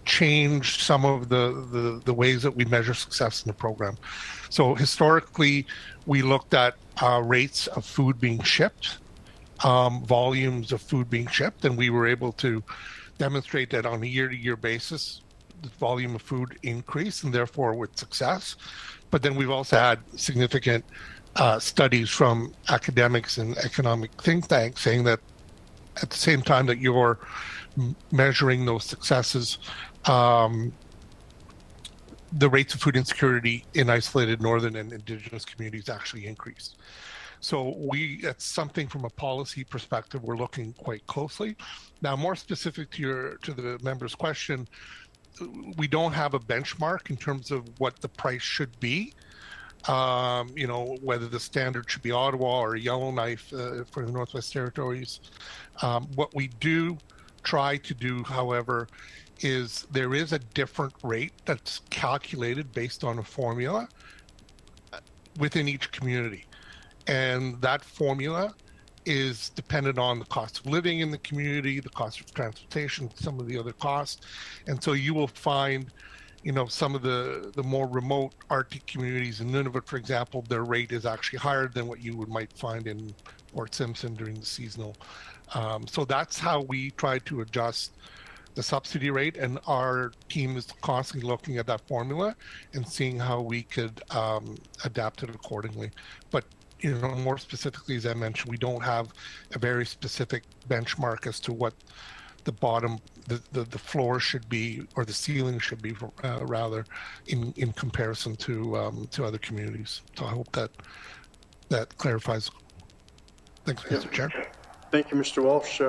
S2: change some of the ways that we measure success in the program. So historically, we looked at rates of food being shipped, volumes of food being shipped, and we were able to demonstrate that on a year-to-year basis, the volume of food increased, and therefore with success. But then we've also had significant studies from academics and economic think tanks saying that at the same time that you're measuring those successes, the rates of food insecurity in isolated northern and indigenous communities actually increased. So that's something from a policy perspective we're looking quite closely. Now, more specific to the member's question, we don't have a benchmark in terms of what the price should be. Whether the standard should be Ottawa or Yellowknife for the Northwest Territories. What we do try to do, however, is there is a different rate that's calculated based on a formula within each community. And that formula is dependent on the cost of living in the community, the cost of transportation, some of the other costs. And so you will find, some of the more remote Arctic communities in Nunavut, for example, their rate is actually higher than what you might find in Fort Simpson during the seasonal. So that's how we try to adjust the subsidy rate, and our team is constantly looking at that formula and seeing how we could adapt it accordingly. But more specifically, as I mentioned, we don't have a very specific benchmark as to what the bottom, the floor should be, or the ceiling should be, rather, in comparison to other communities. So I hope that clarifies. Thanks, Mr. Chair.
S1: Thank you, Mr. Walsh.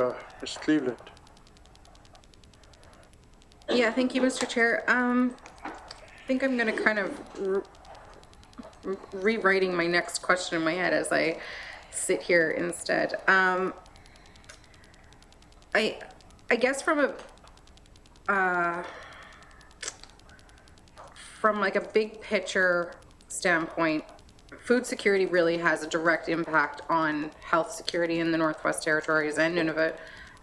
S1: Ms. Cleveland.
S4: Yeah, thank you, Mr. Chair. I think I'm going to kind of rewriting my next question in my head as I sit here instead. I guess from like a big picture standpoint, food security really has a direct impact on health security in the Northwest Territories and Nunavut,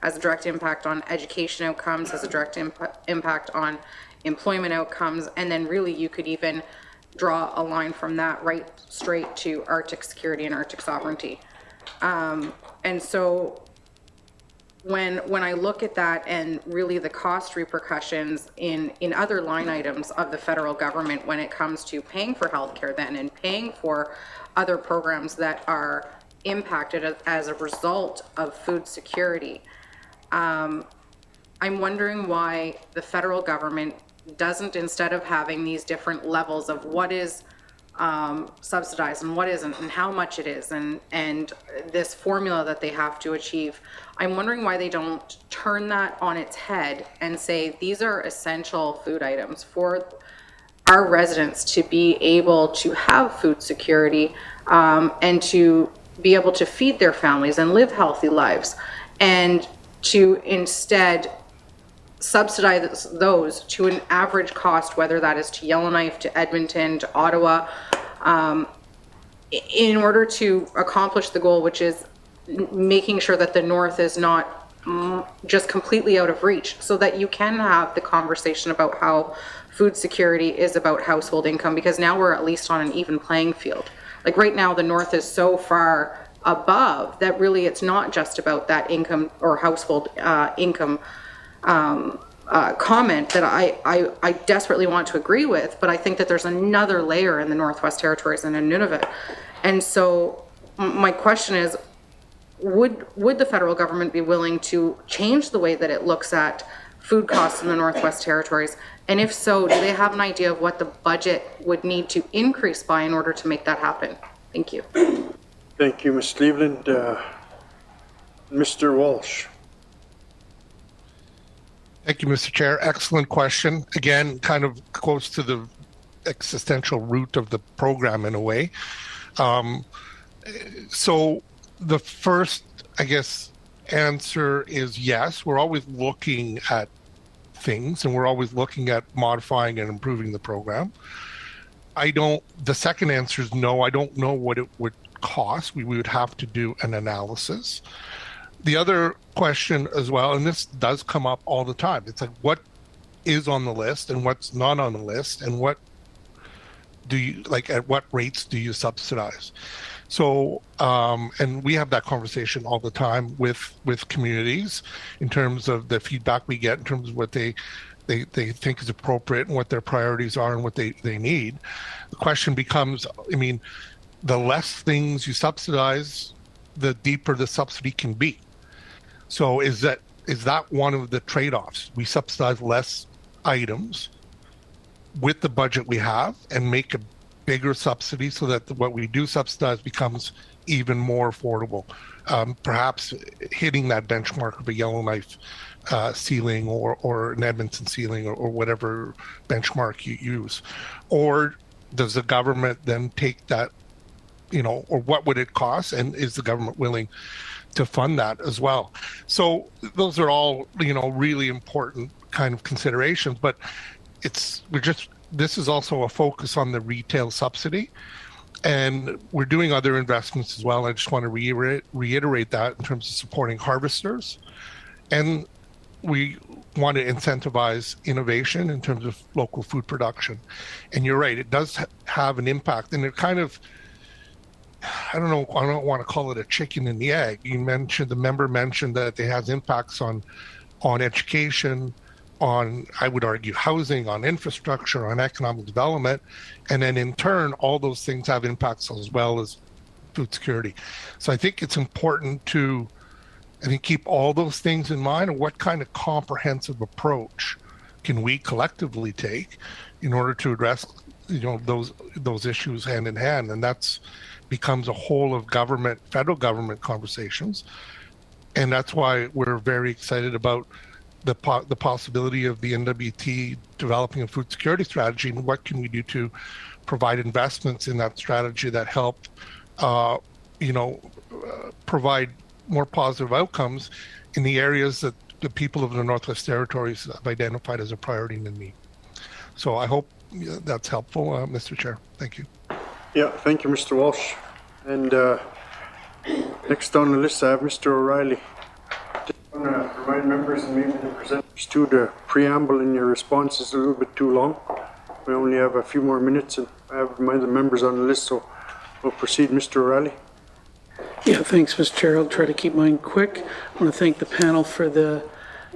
S4: has a direct impact on education outcomes, has a direct impact on employment outcomes, and then really you could even draw a line from that right straight to Arctic security and Arctic sovereignty. And so when I look at that and really the cost repercussions in other line items of the federal government when it comes to paying for healthcare then and paying for other programs that are impacted as a result of food security, I'm wondering why the federal government doesn't, instead of having these different levels of what is subsidized and what isn't and how much it is and this formula that they have to achieve, I'm wondering why they don't turn that on its head and say these are essential food items for our residents to be able to have food security and to be able to feed their families and live healthy lives, and to instead subsidize those to an average cost, whether that is to Yellowknife, to Edmonton, to Ottawa, in order to accomplish the goal, which is making sure that the North is not just completely out of reach, so that you can have the conversation about how food security is about household income, because now we're at least on an even playing field. Like right now, the North is so far above that really it's not just about that income or household income comment that I desperately want to agree with, but I think that there's another layer in the Northwest Territories and in Nunavut. And so my question is, would the federal government be willing to change the way that it looks at food costs in the Northwest Territories? And if so, do they have an idea of what the budget would need to increase by in order to make that happen? Thank you.
S1: Thank you, Ms. Cleveland. Mr. Walsh.
S2: Thank you, Mr. Chair. Excellent question. Again, kind of close to the existential root of the program in a way. So the first, I guess, answer is yes. We're always looking at things and we're always looking at modifying and improving the program. The second answer is no, I don't know what it would cost. We would have to do an analysis. The other question as well, and this does come up all the time, it's like what is on the list and what's not on the list, and what do you, like at what rates do you subsidize? So, and we have that conversation all the time with communities in terms of the feedback we get in terms of what they think is appropriate and what their priorities are and what they need. The question becomes, I mean, the less things you subsidize, the deeper the subsidy can be. So is that one of the trade-offs? We subsidize less items with the budget we have and make a bigger subsidy so that what we do subsidize becomes even more affordable. Perhaps hitting that benchmark of a Yellowknife ceiling or an Edmonton ceiling or whatever benchmark you use. Or does the government then take that, or what would it cost? And is the government willing to fund that as well? So those are all, really important kind of considerations, but this is also a focus on the retail subsidy, and we're doing other investments as well. I just want to reiterate that in terms of supporting harvesters, and we want to incentivize innovation in terms of local food production. And you're right, it does have an impact, and it kind of, I don't want to call it a chicken and the egg. The member mentioned that it has impacts on education, on, I would argue, housing, on infrastructure, on economic development, and then in turn, all those things have impacts as well as food security. So I think it's important to, keep all those things in mind, and what kind of comprehensive approach can we collectively take in order to address, those issues hand in hand, and that's becomes a whole of government, federal government conversations, and that's why we're very excited about the possibility of the NWT developing a food security strategy, and what can we do to provide investments in that strategy that help, provide more positive outcomes in the areas that the people of the Northwest Territories have identified as a priority and a need. So I hope that's helpful, Mr. Chair. Thank you.
S1: Yeah, thank you, Mr. Walsh. And next on the list, I have Mr. O'Reilly. I want to remind members and maybe the presenters too, the preamble in your response is a little bit too long. We only have a few more minutes, and I have reminded the members on the list, so we'll proceed. Mr. O'Reilly.
S11: Yeah, thanks, Mr. Chair. I'll try to keep mine quick. I want to thank the panel for the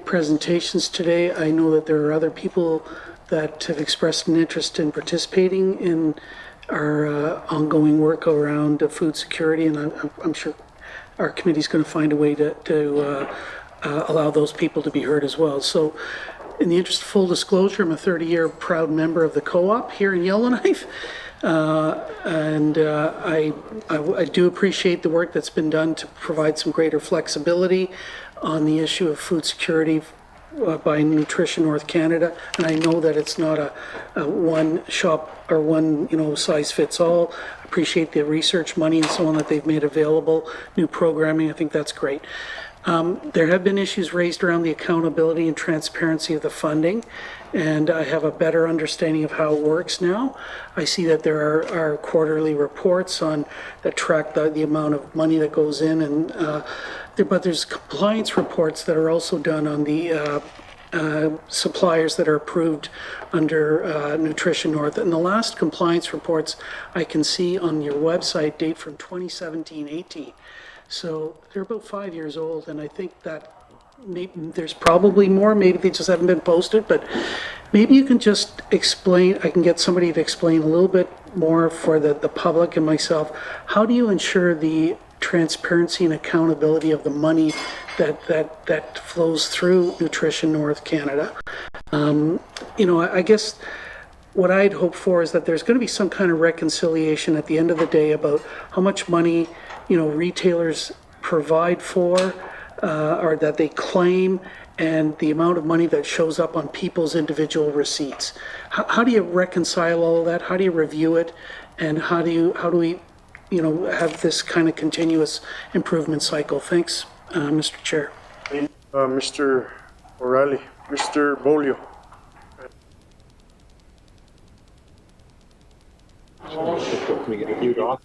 S11: presentations today. I know that there are other people that have expressed an interest in participating in our ongoing work around food security, and I'm sure our committee is going to find a way to allow those people to be heard as well. So in the interest of full disclosure, I'm a 30-year proud member of the co-op here in Yellowknife. I do appreciate the work that's been done to provide some greater flexibility on the issue of food security by Nutrition North Canada. And I know that it's not a one shop or one size fits all. I appreciate the research money and so on that they've made available, new programming. I think that's great. There have been issues raised around the accountability and transparency of the funding, and I have a better understanding of how it works now. I see that there are quarterly reports that track the amount of money that goes in, and but there's compliance reports that are also done on the suppliers that are approved under Nutrition North. And the last compliance reports I can see on your website date from 2017-18. So they're about 5 years old, and I think that maybe there's probably more. Maybe they just haven't been posted, but maybe you can just explain. I can get somebody to explain a little bit more for the public and myself. How do you ensure the transparency and accountability of the money that flows through Nutrition North Canada? I guess what I'd hope for is that there's going to be some kind of reconciliation at the end of the day about how much money retailers provide for or that they claim, and the amount of money that shows up on people's individual receipts. How do you reconcile all of that? How do you review it? And how do we have this kind of continuous improvement cycle? Thanks, Mr. Chair.
S1: Mr. O'Reilly, Mr. Bolio.
S10: Let me get viewed off.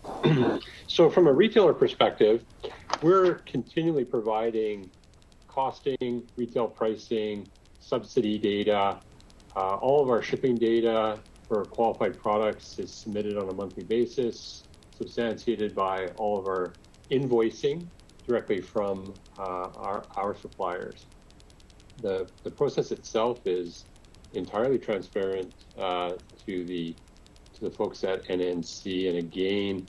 S10: So from a retailer perspective, we're continually providing costing, retail pricing, subsidy data. All of our shipping data for qualified products is submitted on a monthly basis, substantiated by all of our invoicing directly from our suppliers. The process itself is entirely transparent to the folks at NNC, and again,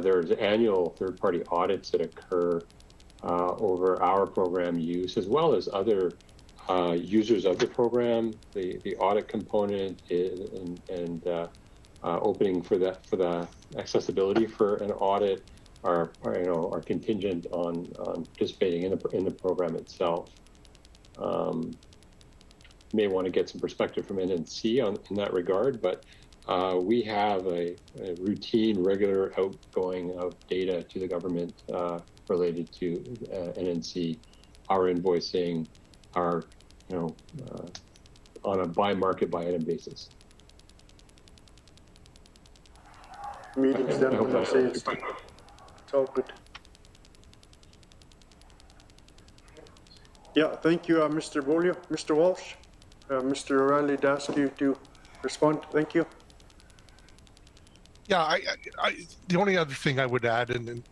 S10: there's annual third-party audits that occur over our program use, as well as other users of the program. The audit component and opening for the accessibility for an audit are contingent on participating in the program itself. May want to get some perspective from NNC in that regard, but we have a routine, regular outgoing of data to the government related to NNC, our invoicing, our on a by market, by item basis.
S1: Meetings done on the sales. It's all good. Yeah, thank you, Mr. Bolio. Mr. Walsh, Mr. O'Reilly to ask you to respond. Thank you.
S2: Yeah, the only other thing I would add, in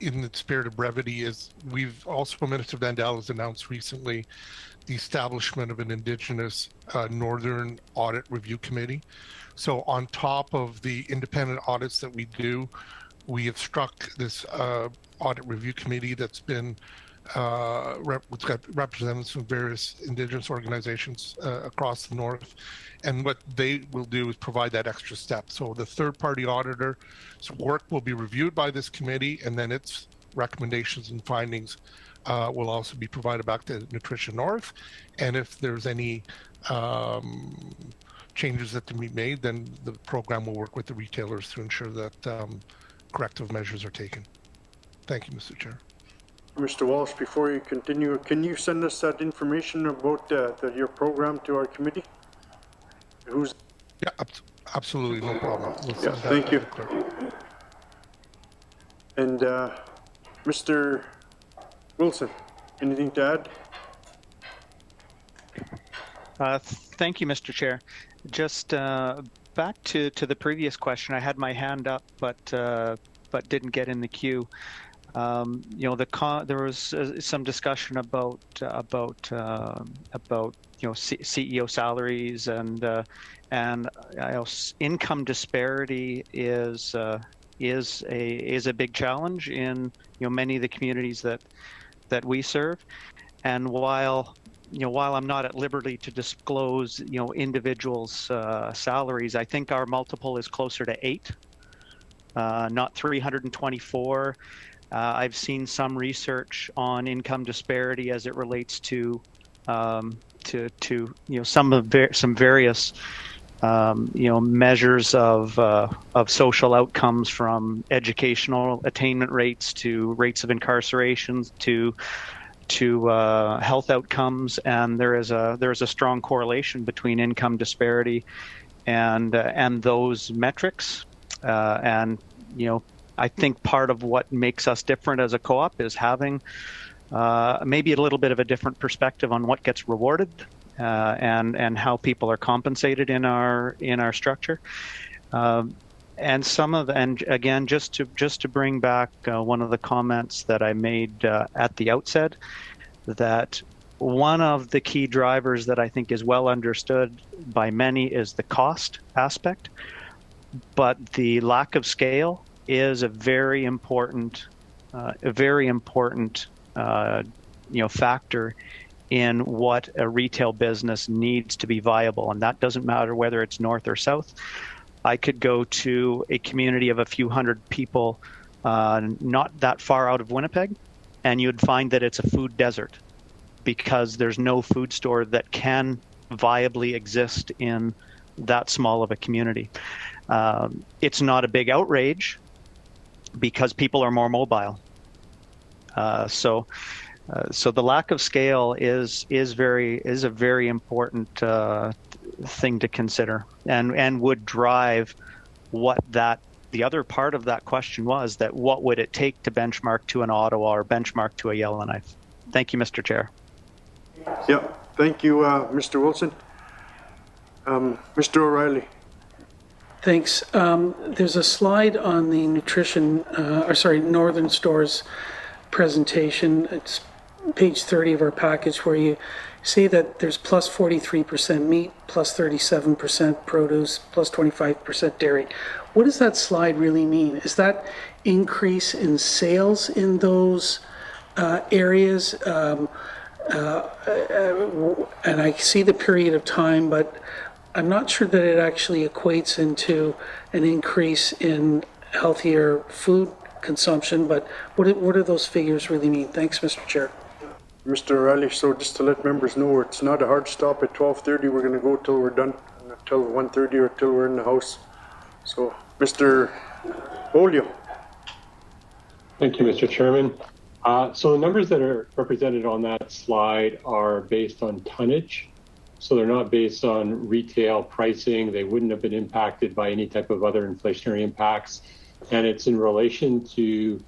S2: the spirit of brevity, is we've also, Minister Vandal has announced recently the establishment of an Indigenous Northern Audit Review Committee. So on top of the independent audits that we do, we have struck this audit review committee that's been it's got representatives from various Indigenous organizations across the North. And what they will do is provide that extra step. So the third-party auditor's work will be reviewed by this committee, and then its recommendations and findings will also be provided back to Nutrition North. And if there's any changes that can be made, then the program will work with the retailers to ensure that corrective measures are taken. Thank you, Mr. Chair.
S1: Mr. Walsh, before you continue, can you send us that information about your program to our committee?
S2: Yeah, absolutely, no problem.
S1: Yeah, thank you. And Mr. Wilson, anything to add?
S9: Thank you, Mr. Chair. Just back to the previous question, I had my hand up, but didn't get in the queue. There was some discussion about CEO salaries and income disparity is a big challenge in many of the communities that we serve. And while I'm not at liberty to disclose individuals' salaries, I think our multiple is closer to 8, not 324. I've seen some research on income disparity as it relates to some various measures of social outcomes, from educational attainment rates to rates of incarceration to health outcomes, and there is a strong correlation between income disparity and those metrics, and I think part of what makes us different as a co-op is having maybe a little bit of a different perspective on what gets rewarded and how people are compensated in our structure. And again, just to bring back one of the comments that I made at the outset, that one of the key drivers that I think is well understood by many is the cost aspect, but the lack of scale is a very important factor in what a retail business needs to be viable, and that doesn't matter whether it's north or south. I could go to a community of a few hundred people, not that far out of Winnipeg, and you'd find that it's a food desert because there's no food store that can viably exist in that small of a community. It's not a big outrage because people are more mobile. So the lack of scale is a very important thing to consider, and would drive what the other part of that question was, that what would it take to benchmark to an Ottawa or benchmark to a Yellowknife. Thank you, Mr. Chair.
S1: Yeah, thank you, Mr. Wilson. Mr. O'Reilly.
S11: Thanks. There's a slide on the Northern Stores presentation. It's page 30 of our package, where you say that there's plus 43% meat, plus 37% produce, plus 25% dairy. What does that slide really mean? Is that increase in sales in those areas? And I see the period of time, but I'm not sure that it actually equates into an increase in healthier food consumption, but what do those figures really mean? Thanks, Mr. Chair.
S1: Mr. O'Reilly, so just to let members know, it's not a hard stop at 12:30. We're going to go till we're done, until 1:30 or till we're in the House. So, Mr. Olio.
S10: Thank you, Mr. Chairman. So the numbers that are represented on that slide are based on tonnage. So they're not based on retail pricing. They wouldn't have been impacted by any type of other inflationary impacts. And it's in relation to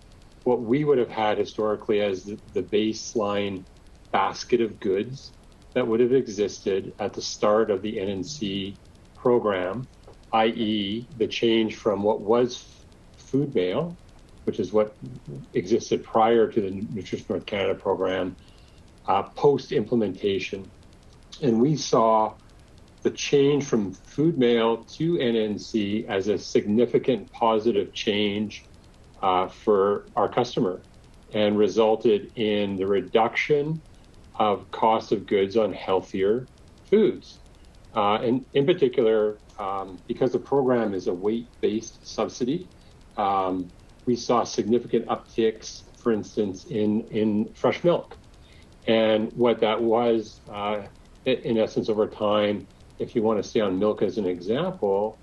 S10: what we would have had historically as the baseline basket of goods that would have existed at the start of the NNC program, i.e. the change from what was food mail, which is what existed prior to the Nutrition North Canada program, post-implementation. And we saw the change from food mail to NNC as a significant positive change for our customer, and resulted in the reduction of cost of goods on healthier foods. And in particular, because the program is a weight-based subsidy, we saw significant upticks, for instance, in fresh milk. And what that was, in essence, over time, if you want to stay on milk as an example,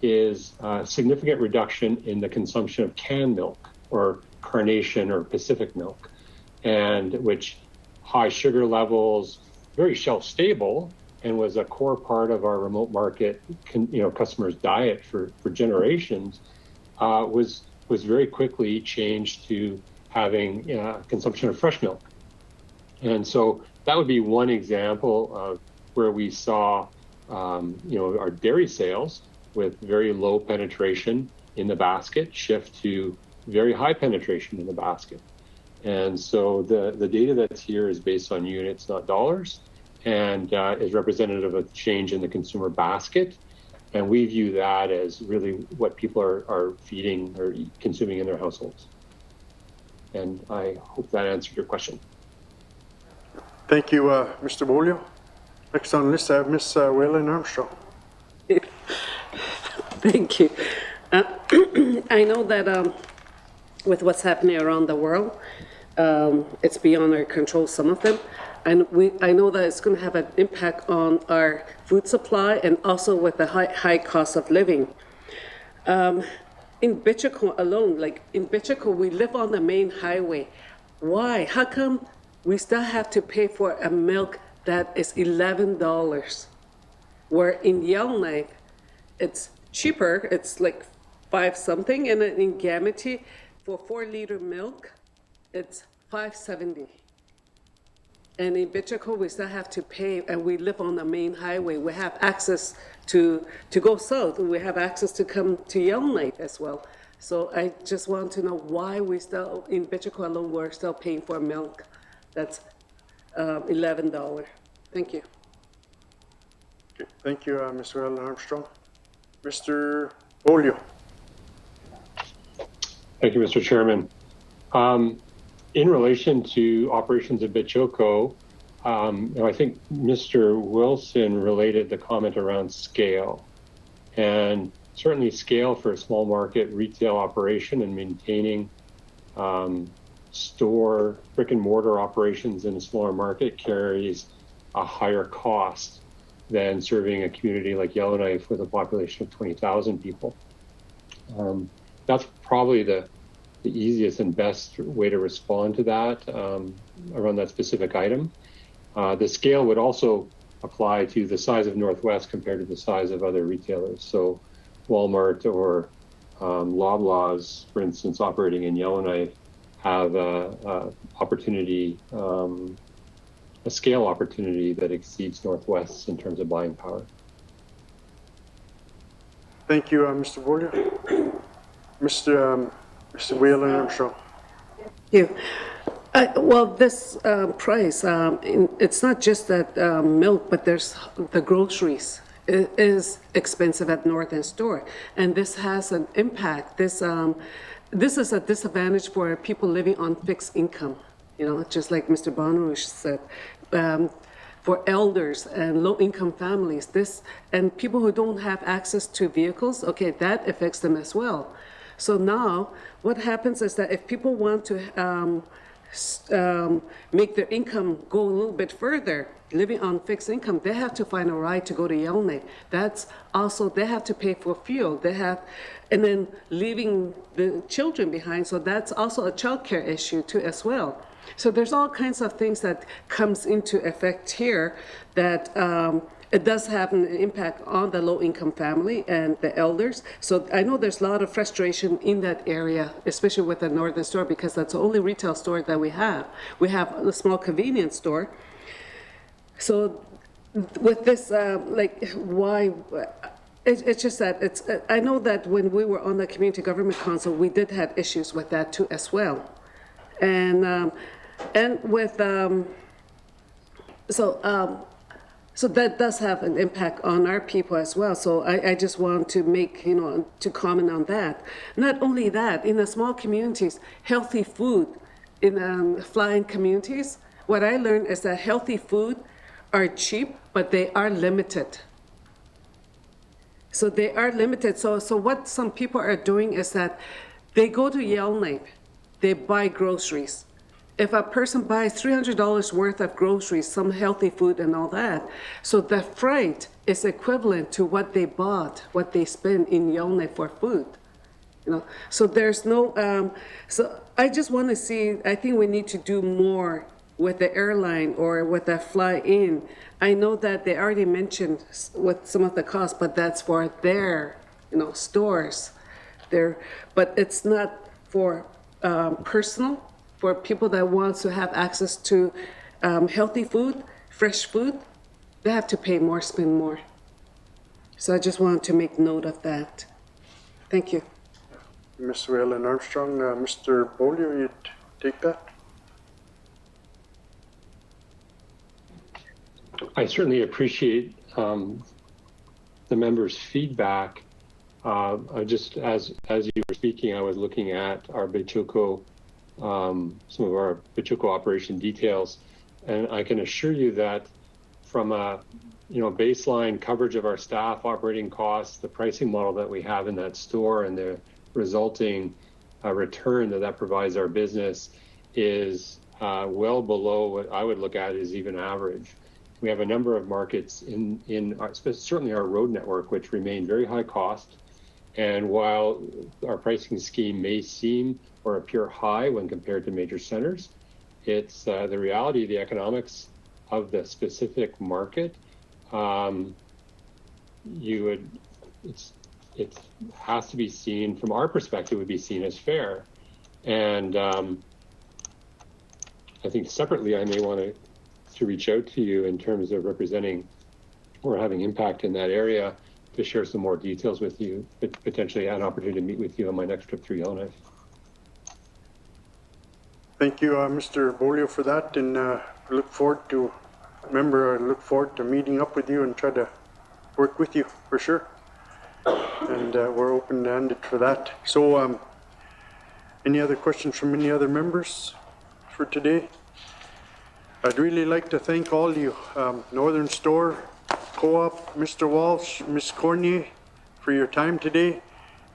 S10: is a significant reduction in the consumption of canned milk, or Carnation or Pacific milk, and which high sugar levels, very shelf stable, and was a core part of our remote market, customers' diet for generations, was very quickly changed to having consumption of fresh milk. And so that would be one example of where we saw, our dairy sales with very low penetration in the basket shift to very high penetration in the basket. And so the data that's here is based on units, not dollars, and is representative of change in the consumer basket. And we view that as really what people are feeding or consuming in their households. And I hope that answered your question.
S1: Thank you, Mr. Bolio. Next on the list, I have Ms. Whalen Armstrong.
S8: Thank you. I know that with what's happening around the world, it's beyond our control, some of them. And I know that it's going to have an impact on our food supply and also with the high cost of living. In Bichico alone, like in Bichico, we live on the main highway. Why? How come we still have to pay for a milk that is $11? Where in Yellowknife, it's cheaper. It's like 5 something, and in Gamity, for 4-liter milk, it's $5.70. And in Bichico, we still have to pay, and we live on the main highway. We have access to go south. We have access to come to Yellowknife as well. So I just want to know why we still, in Bichico alone, we're still paying for milk that's $11. Thank you.
S1: Okay, thank you, Ms. Whalen Armstrong. Mr. Bolio.
S10: Thank you, Mr. Chairman. In relation to operations at Bichoco, I think Mr. Wilson related the comment around scale. And certainly scale for a small market retail operation and maintaining store brick and mortar operations in a smaller market carries a higher cost than serving a community like Yellowknife with a population of 20,000 people. That's probably the easiest and best way to respond to that around that specific item. The scale would also apply to the size of Northwest compared to the size of other retailers. So Walmart or Loblaws, for instance, operating in Yellowknife, have a scale opportunity that exceeds Northwest's in terms of buying power.
S1: Thank you, Mr. Bolio. Mr. Whalen Armstrong.
S8: Thank you. Well, this price, it's not just that milk, but there's the groceries. It is expensive at Northern Store, and this has an impact. This is a disadvantage for people living on fixed income. You know, just like Mr. Bonruch said, for elders and low-income families, and people who don't have access to vehicles, okay, that affects them as well. So now, what happens is that if people want to make their income go a little bit further, living on fixed income, they have to find a ride to go to Yellowknife. That's also, they have to pay for fuel. And then leaving the children behind. So that's also a childcare issue too as well. So there's all kinds of things that comes into effect here that it does have an impact on the low-income family and the elders. So I know there's a lot of frustration in that area, especially with the Northern Store, because that's the only retail store that we have. We have a small convenience store. So with this, why? It's just that I know that when we were on the Community Government Council, we did have issues with that too as well. And with, so that does have an impact on our people as well. So I just want to make, to comment on that. Not only that, in the small communities, healthy food in fly-in communities, what I learned is that healthy food are cheap, but they are limited. So they are limited. So what some people are doing is that they go to Yellowknife, they buy groceries. If a person buys $300 worth of groceries, some healthy food and all that, so the freight is equivalent to what they bought, what they spend in Yellowknife for food. So there's no, so I just want to see, I think we need to do more with the airline or with the fly-in. I know that they already mentioned with some of the costs, but that's for their, stores. But it's not for personal, for people that want to have access to healthy food, fresh food. They have to pay more, spend more. So I just wanted to make note of that. Thank you.
S1: Ms. Whalen Armstrong. Mr. Bolio, you'd take that?
S10: I certainly appreciate the members' feedback. Just as you were speaking, I was looking at our Bichuco, some of our Bichuco operation details, and I can assure you that from a baseline coverage of our staff, operating costs, the pricing model that we have in that store, and the resulting return that provides our business is well below what I would look at as even average. We have a number of markets in our, certainly our road network, which remain very high cost. And while our pricing scheme may seem or appear high when compared to major centers, it's the reality, the economics of the specific market. It has to be seen, from our perspective, would be seen as fair. And I think separately, I may want to reach out to you in terms of representing or having impact in that area to share some more details with you, potentially an opportunity to meet with you on my next trip through Yellowknife.
S1: Thank you, Mr. Bolio, for that, and I look forward to meeting up with you and try to work with you for sure. And we're open-handed for that. So, any other questions from any other members for today? I'd really like to thank all you, Northern Store, Co-op, Mr. Walsh, Ms. Cornier, for your time today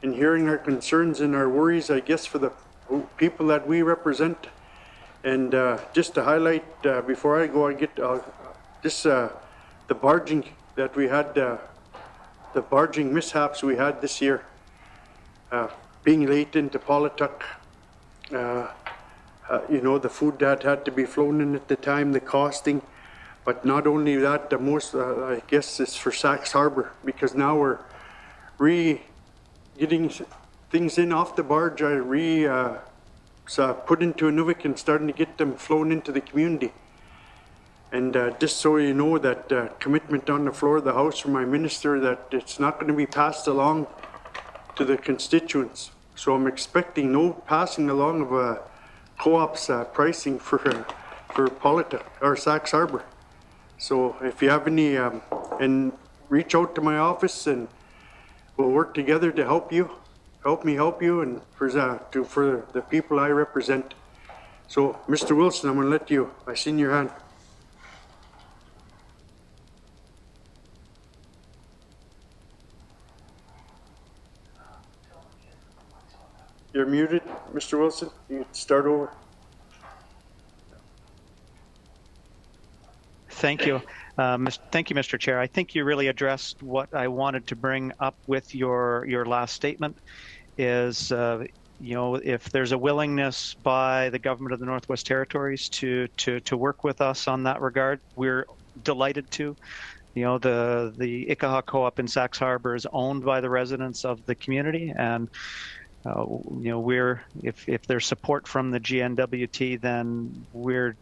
S1: and hearing our concerns and our worries, I guess, for the people that we represent. And just to highlight, before I go, I get the barging that we had, the barging mishaps we had this year, being late into Polituck, the food that had to be flown in at the time, the costing. But not only that, the most, I guess, is for Sachs Harbor, because now we're getting things in off the barge, put into Inuvik and starting to get them flown into the community. And just so you know, that commitment on the floor of the House from my minister that it's not going to be passed along to the constituents. So I'm expecting no passing along of Co-op's pricing for Polituck or Sachs Harbor. So if you have any, and reach out to my office and we'll work together to help me help you, and for the people I represent. So Mr. Wilson, I'm going to let you, I seen your hand. You're muted, Mr. Wilson. You can start over.
S9: Thank you. Thank you, Mr. Chair. I think you really addressed what I wanted to bring up with your last statement is, if there's a willingness by the government of the Northwest Territories to work with us on that regard, we're delighted to. The Ikaha Co-op in Sachs Harbor is owned by the residents of the community, and if there's support from the GNWT, then we're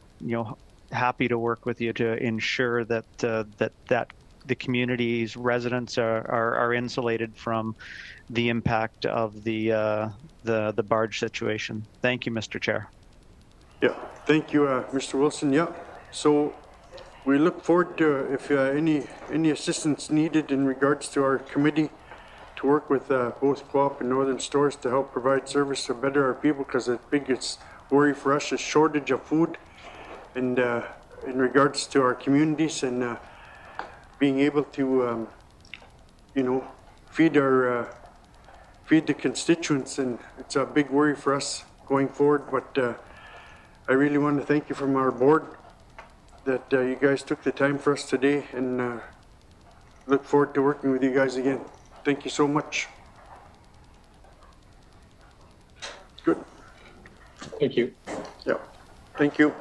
S9: happy to work with you to ensure that the community's residents are insulated from the impact of the barge situation. Thank you, Mr. Chair.
S1: Yeah, thank you, Mr. Wilson. Yeah, so we look forward to if any assistance needed in regards to our committee to work with both Co-op and Northern Stores to help provide service to better our people, because the biggest worry for us is shortage of food, and in regards to our communities and being able to feed the constituents, and it's a big worry for us going forward. But I really want to thank you from our board that you guys took the time for us today, and look forward to working with you guys again. Thank you so much. Good.
S10: Thank you.
S1: Yeah. Thank you.